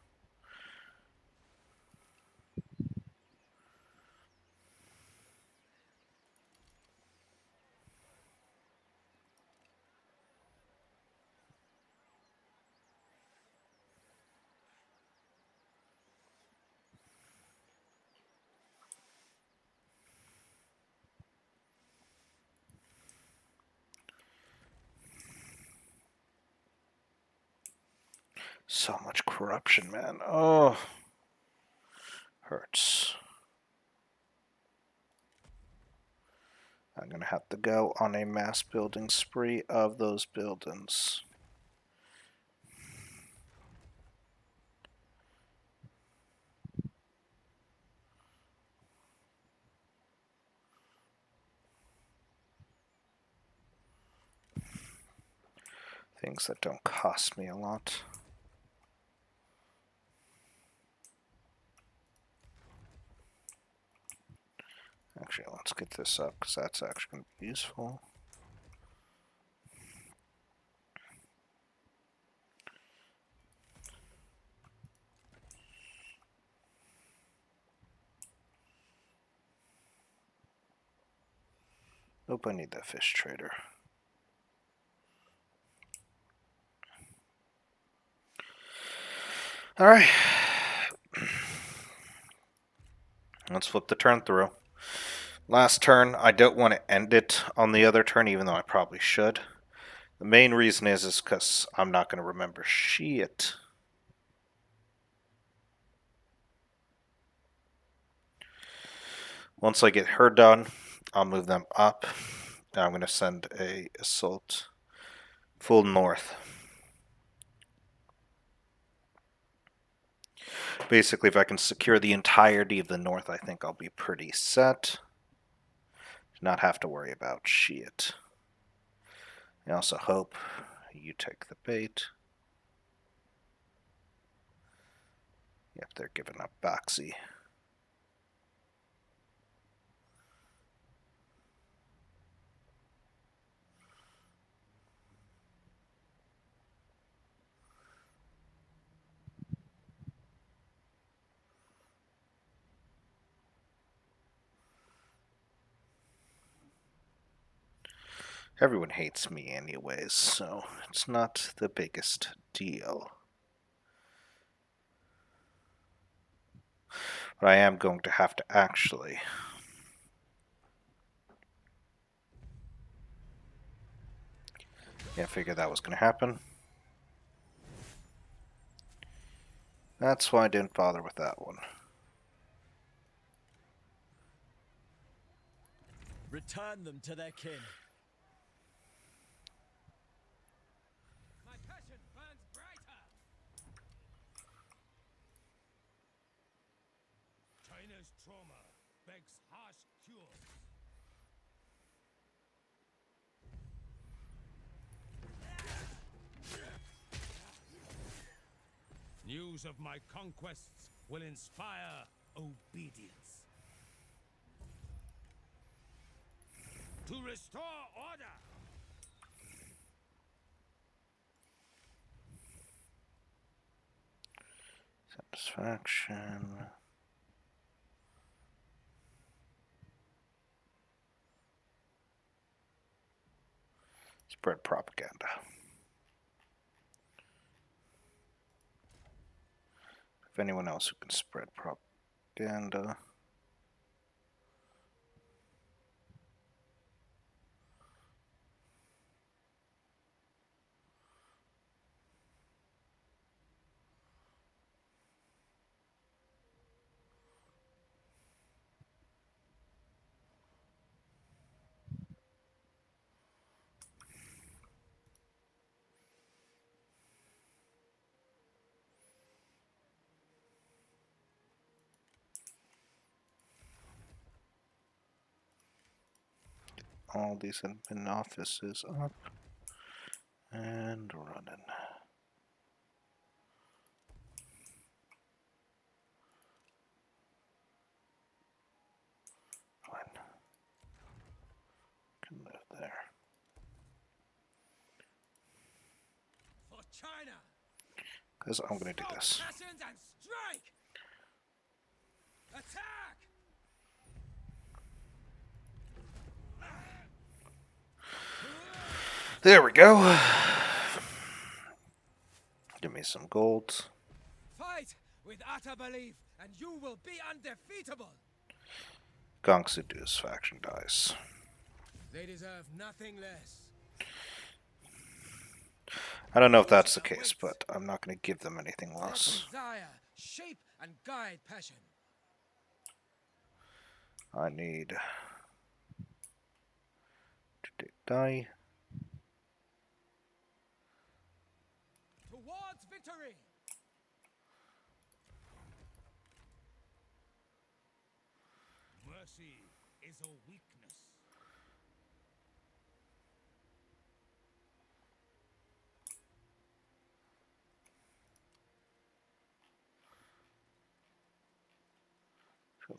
So much corruption, man. Oh, hurts. I'm gonna have to go on a mass building spree of those buildings. Things that don't cost me a lot. Actually, let's get this up because that's actually going to be useful. Nope, I need that fish trader. Alright. Let's flip the turn through. Last turn, I don't want to end it on the other turn, even though I probably should. The main reason is because I'm not going to remember shit. Once I get her done, I'll move them up. And I'm going to send a assault full north. Basically, if I can secure the entirety of the north, I think I'll be pretty set. Not have to worry about shit. I also hope you take the bait. Yep, they're giving up Boxy. Everyone hates me anyways, so it's not the biggest deal. But I am going to have to actually... Yeah, I figured that was going to happen. That's why I didn't bother with that one. Return them to their kin. My passion burns brighter. China's trauma begs harsh cures. News of my conquests will inspire obedience. To restore order! Satisfaction. Spread propaganda. If anyone else who can spread propaganda. all these admin offices up and running. Fine. Can live there. For China. Because I'm going to do Stoke this. passions and strike. Attack. There we go. Give me some gold. Fight with utter belief, and you will be undefeatable. Gongsudu's faction dies. They deserve nothing less. I don't know if that's the case, but I'm not going to give them anything Let less. desire shape and guide passion. I need to die. Towards victory. Mercy is a weakness.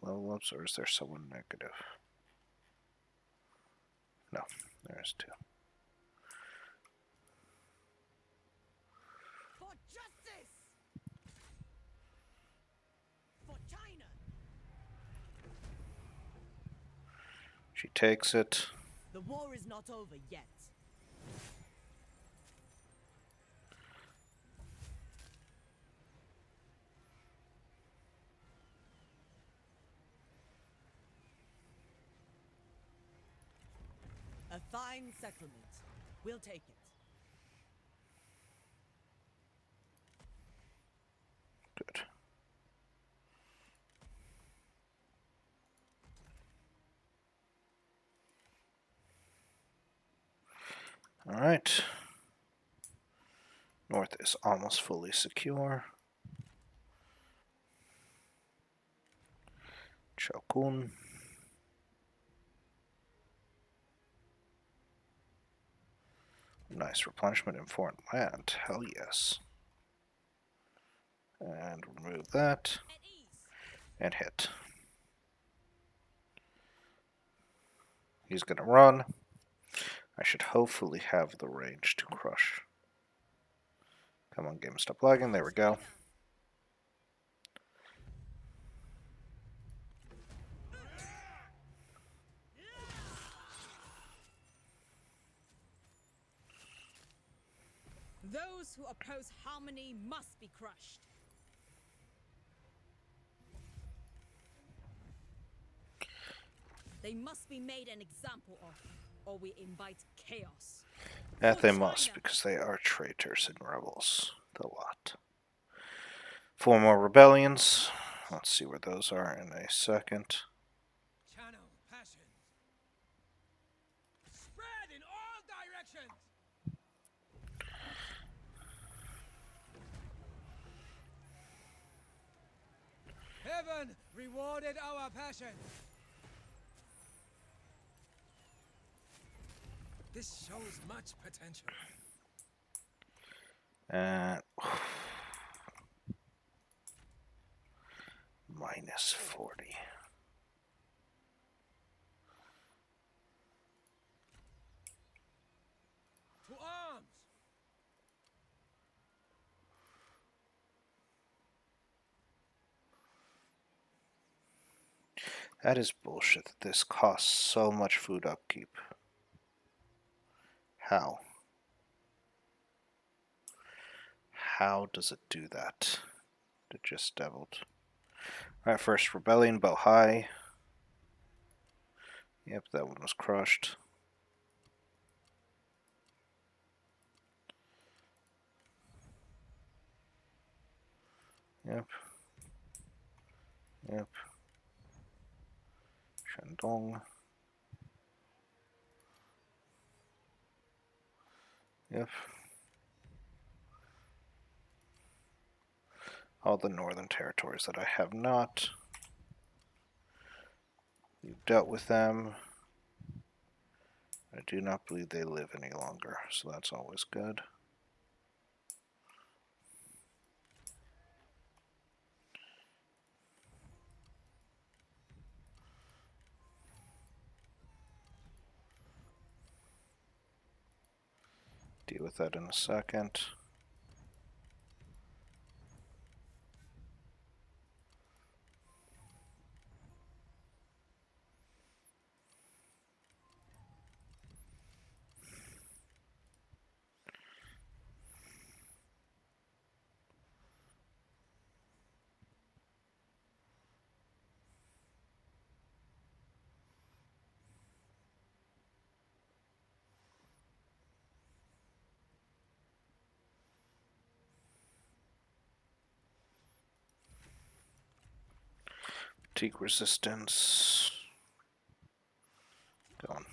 Level ups, or is there someone negative? No, there's two. For justice! For China! She takes it. The war is not over yet. A fine settlement. We'll take it. Good. Alright. North is almost fully secure. Chokun. Nice replenishment in foreign land. Hell yes. And remove that. At ease. And hit. He's gonna run. I should hopefully have the range to crush. Come on, game, stop lagging. There we go. Those who oppose harmony must be crushed. They must be made an example of, or we invite chaos. That For they must, China. because they are traitors and rebels. The lot. 4 more rebellions. Let's see where those are in a second. Channel passion. Spread in all directions. Heaven rewarded our passion. This shows much potential. And minus 40. To arms. That is bullshit that this costs so much food upkeep. How? How does it do that? It just doubled. Alright, first rebellion, Bohai. Yep, that one was crushed. Yep. Yep. Shandong. Yep. All the northern territories that I have not. We've dealt with them. I do not believe they live any longer, so that's always good. Deal with that in a second. Fatigue resistance. Going.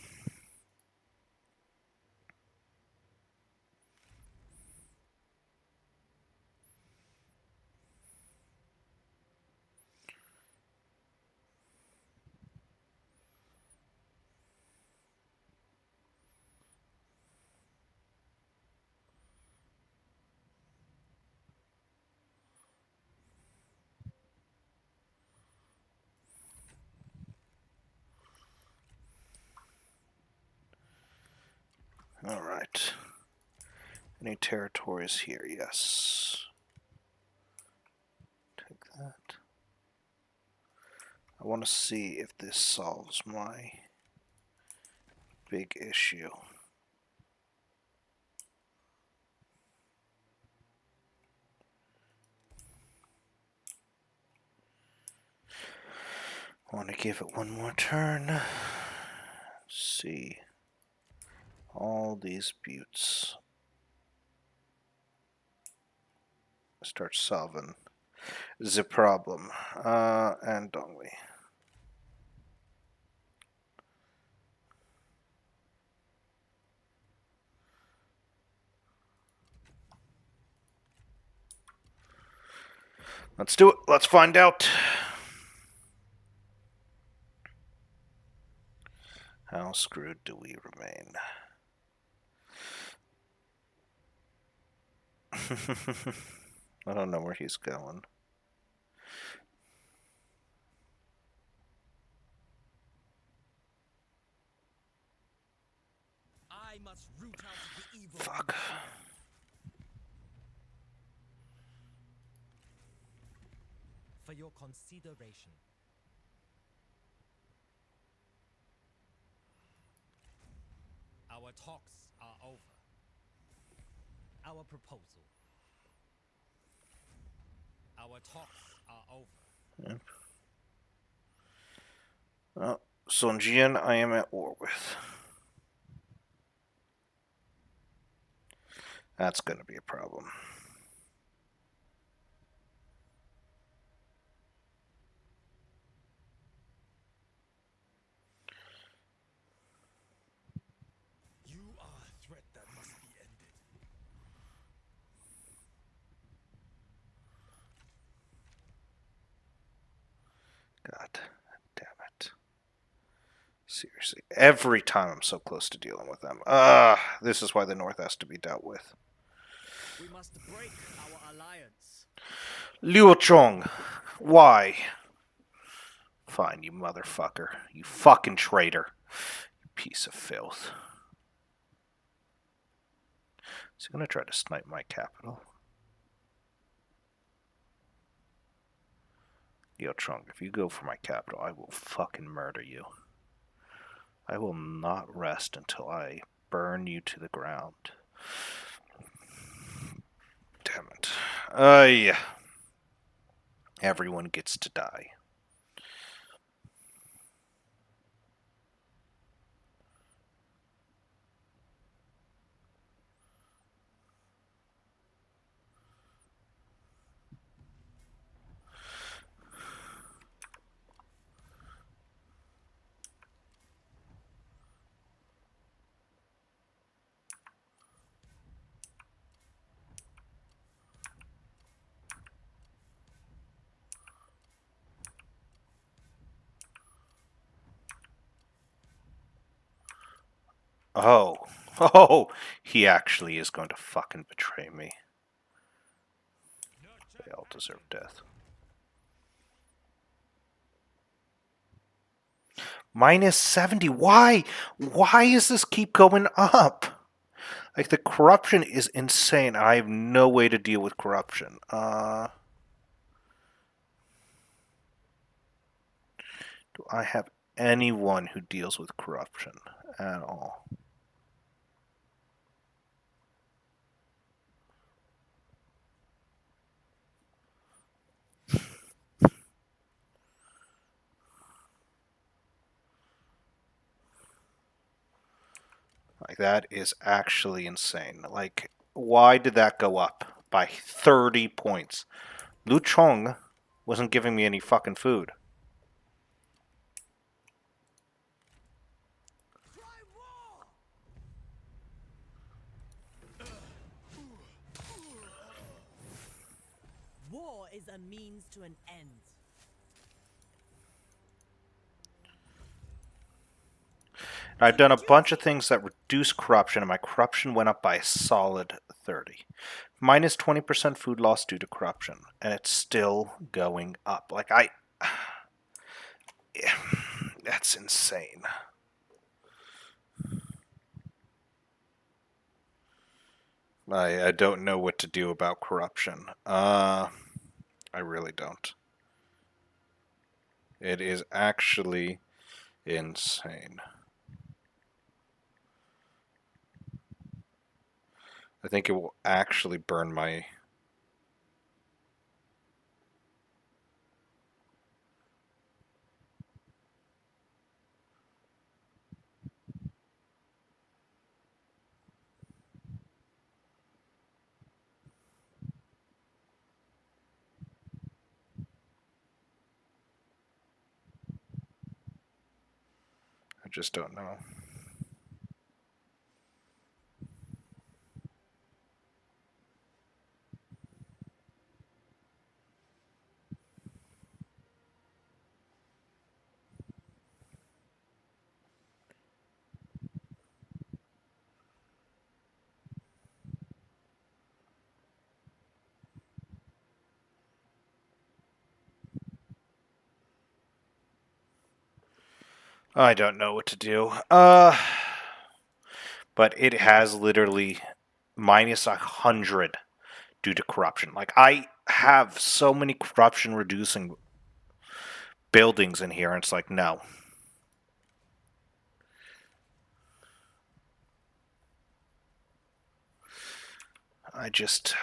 All right. Any territories here? Yes. Take that. I want to see if this solves my big issue. I want to give it one more turn. See. All these buttes. Start solving the problem. And don't we? Let's do it. Let's find out. How screwed do we remain? I don't know where he's going. I must root out the evil. Fuck. For your consideration. Our talks are over. Our proposal. Our talks are over. Yep. Well, Sun Jian I am at war with. That's going to be a problem. You are a threat that must be ended. God damn it. Seriously. Every time I'm so close to dealing with them. This is why the North has to be dealt with. We must break our alliance. Liu Chong. Why? Fine, you motherfucker. You fucking traitor. You piece of filth. Is he gonna try to snipe my capital? Yo, Trunk, if you go for my capital, I will fucking murder you. I will not rest until I burn you to the ground. Damn it. Yeah. Everyone gets to die. Oh. Oh! He actually is going to fucking betray me. They all deserve death. Minus 70. Why? Why does this keep going up? Like, the corruption is insane. I have no way to deal with corruption. Do I have anyone who deals with corruption at all? Like, that is actually insane. Like, why did that go up by 30 points? Lu Chong wasn't giving me any fucking food. Cry war! War is a means to an end. I've done a bunch of things that reduce corruption, and my corruption went up by a solid 30. Minus 20% food loss due to corruption, and it's still going up. Like, that's insane. I don't know what to do about corruption. I really don't. It is actually insane. I think it will actually burn my... I just don't know. I don't know what to do. But it has literally minus 100 due to corruption. Like, I have so many corruption reducing buildings in here, and it's like, no.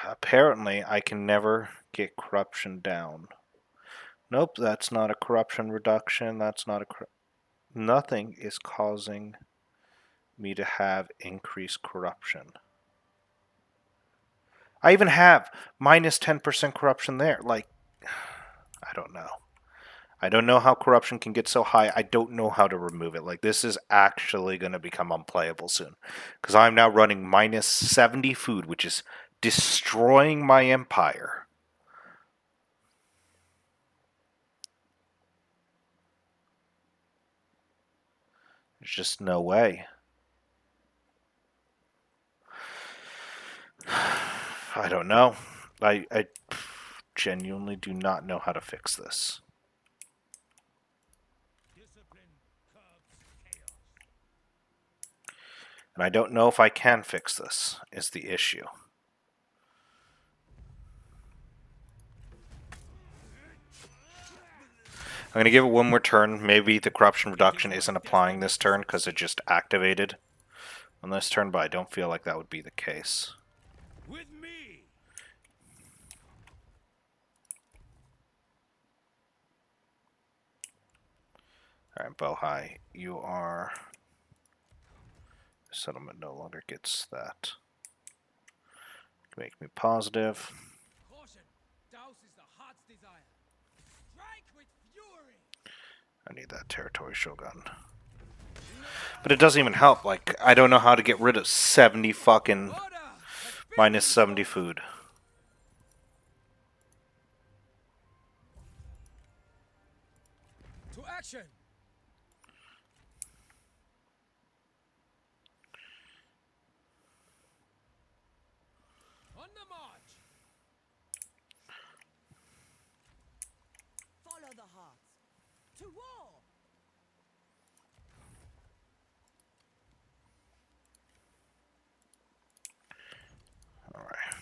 Apparently, I can never get corruption down. Nope, that's not a corruption reduction. That's not a... Nothing is causing me to have increased corruption. I even have minus 10% corruption there. Like, I don't know. I don't know how corruption can get so high. I don't know how to remove it. Like, this is actually going to become unplayable soon. Because I'm now running minus 70 food, which is destroying my empire. There's just no way. I don't know. I genuinely do not know how to fix this. Discipline curbs chaos. And I don't know if I can fix this, is the issue. I'm going to give it one more turn. Maybe the corruption reduction isn't applying this turn because it just activated on this turn, but I don't feel like that would be the case. With me! Alright, Bohai, you are... Settlement no longer gets that. Make me positive. Caution! Douses the heart's desire. Strike with fury! I need that territory shogun. But it doesn't even help. Like, I don't know how to get rid of 70 fucking Order! minus 70 food. To action! the march! Follow the heart. To war! Alright.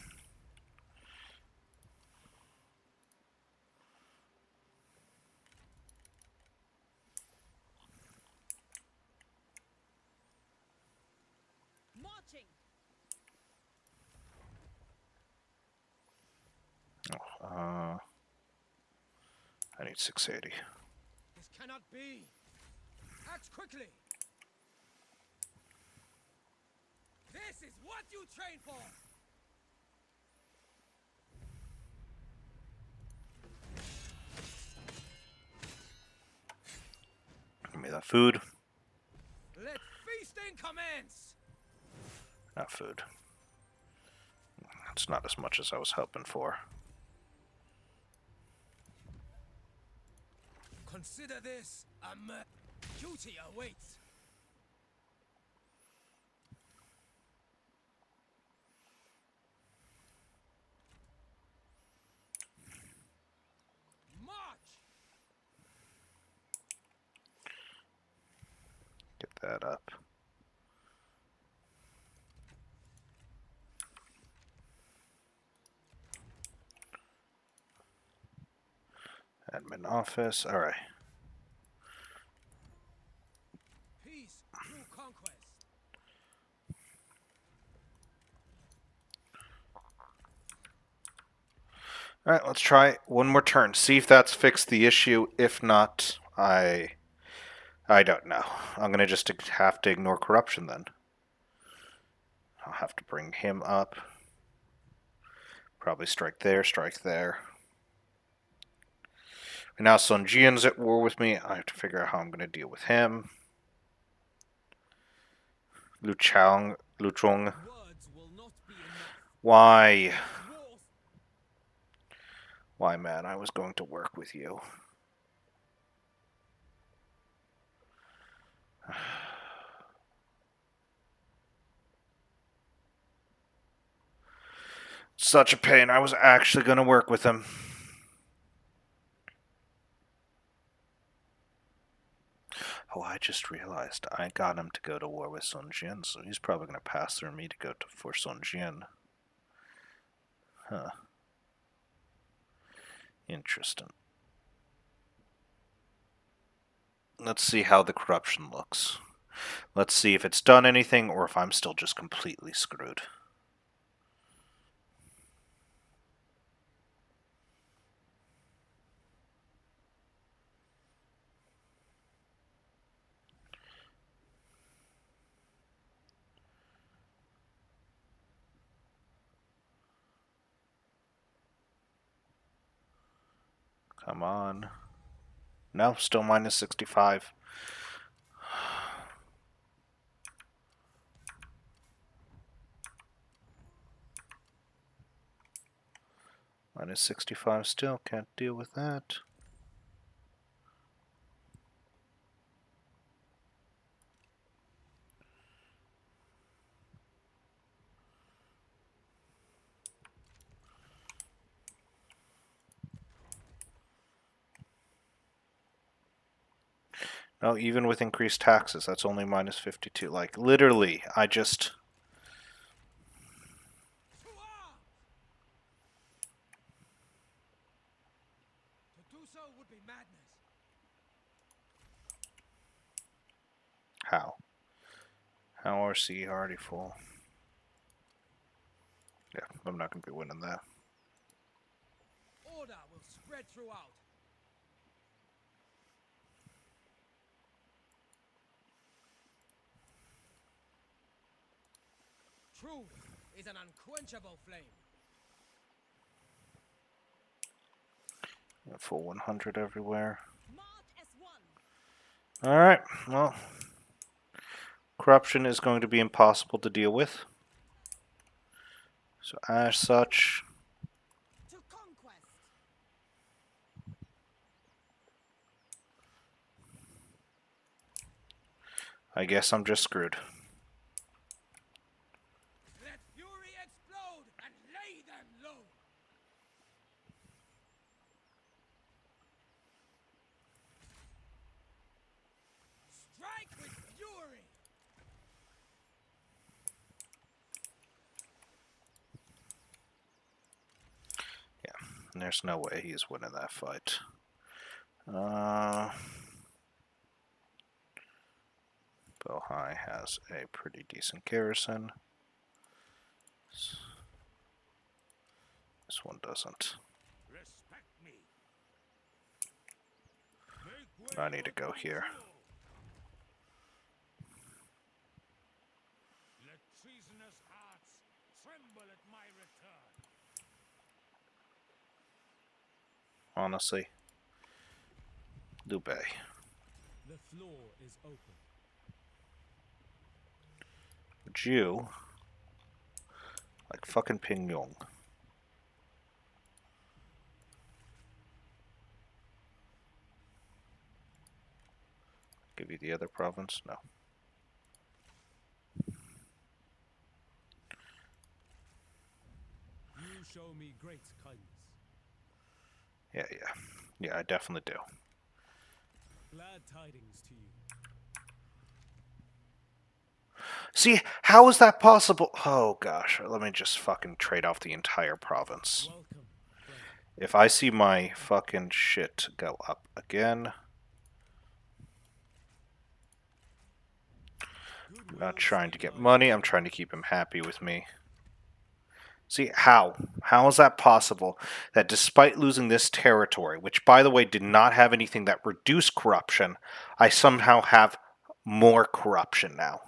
Marching! I need 680. This cannot be! Act quickly! This is what you train for! Give me that food. Let feasting commence! Not food. It's not as much as I was hoping for. Consider this a duty awaits. March! Get that up. Admin office. Alright. Peace through conquest. Alright, let's try one more turn. See if that's fixed the issue. If not, I don't know. I'm gonna just have to ignore corruption then. I'll have to bring him up. Probably strike there, strike there. And now Sun Jian's at war with me. I have to figure out how I'm gonna deal with him. Lu Chong. Words will not be enough. Why? War Why, man? I was going to work with you. Such a pain. I was actually going to work with him. Oh, I just realized I got him to go to war with Sun Jian, so he's probably going to pass through me to go for Sun Jian. Huh. Interesting. Let's see how the corruption looks. Let's see if it's done anything or if I'm still just completely screwed. Come on. No, still minus 65. Minus 65 still, can't deal with that. No, even with increased taxes, that's only minus 52. Like, literally, I just... To arms! To do so would be madness. How? How are C already full? Yeah, I'm not going to be winning that. Order will spread throughout. Truth is an unquenchable flame. Full 100 everywhere. March S1! Alright, well... Corruption is going to be impossible to deal with. So as such... To conquest! I guess I'm just screwed. Let fury explode and lay And there's no way he's winning that fight. Bohai has a pretty decent garrison. This one doesn't. Respect me. I need to go here. Let treasonous hearts tremble at my return. Honestly, Liu Bei. The floor is open. Zhuo, like fucking Ping Yong. Give you the other province? No. You show me great kindness. Yeah, I definitely do. Glad tidings to you. See, how is that possible? Oh gosh, let me just fucking trade off the entire province. Welcome, friend. If I see my fucking shit go up again, I'm not trying to get money, I'm trying to keep him happy with me. See, how? How is that possible? That despite losing this territory, which by the way did not have anything that reduced corruption, I somehow have more corruption now.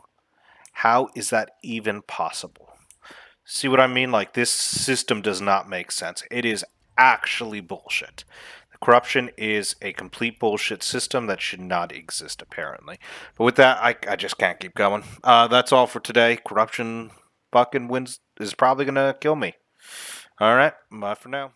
How is that even possible? See what I mean? Like, this system does not make sense. It is actually bullshit. The corruption is a complete bullshit system that should not exist, apparently. But with that, I just can't keep going. That's all for today. Corruption fucking wins is probably going to kill me. Alright, bye for now.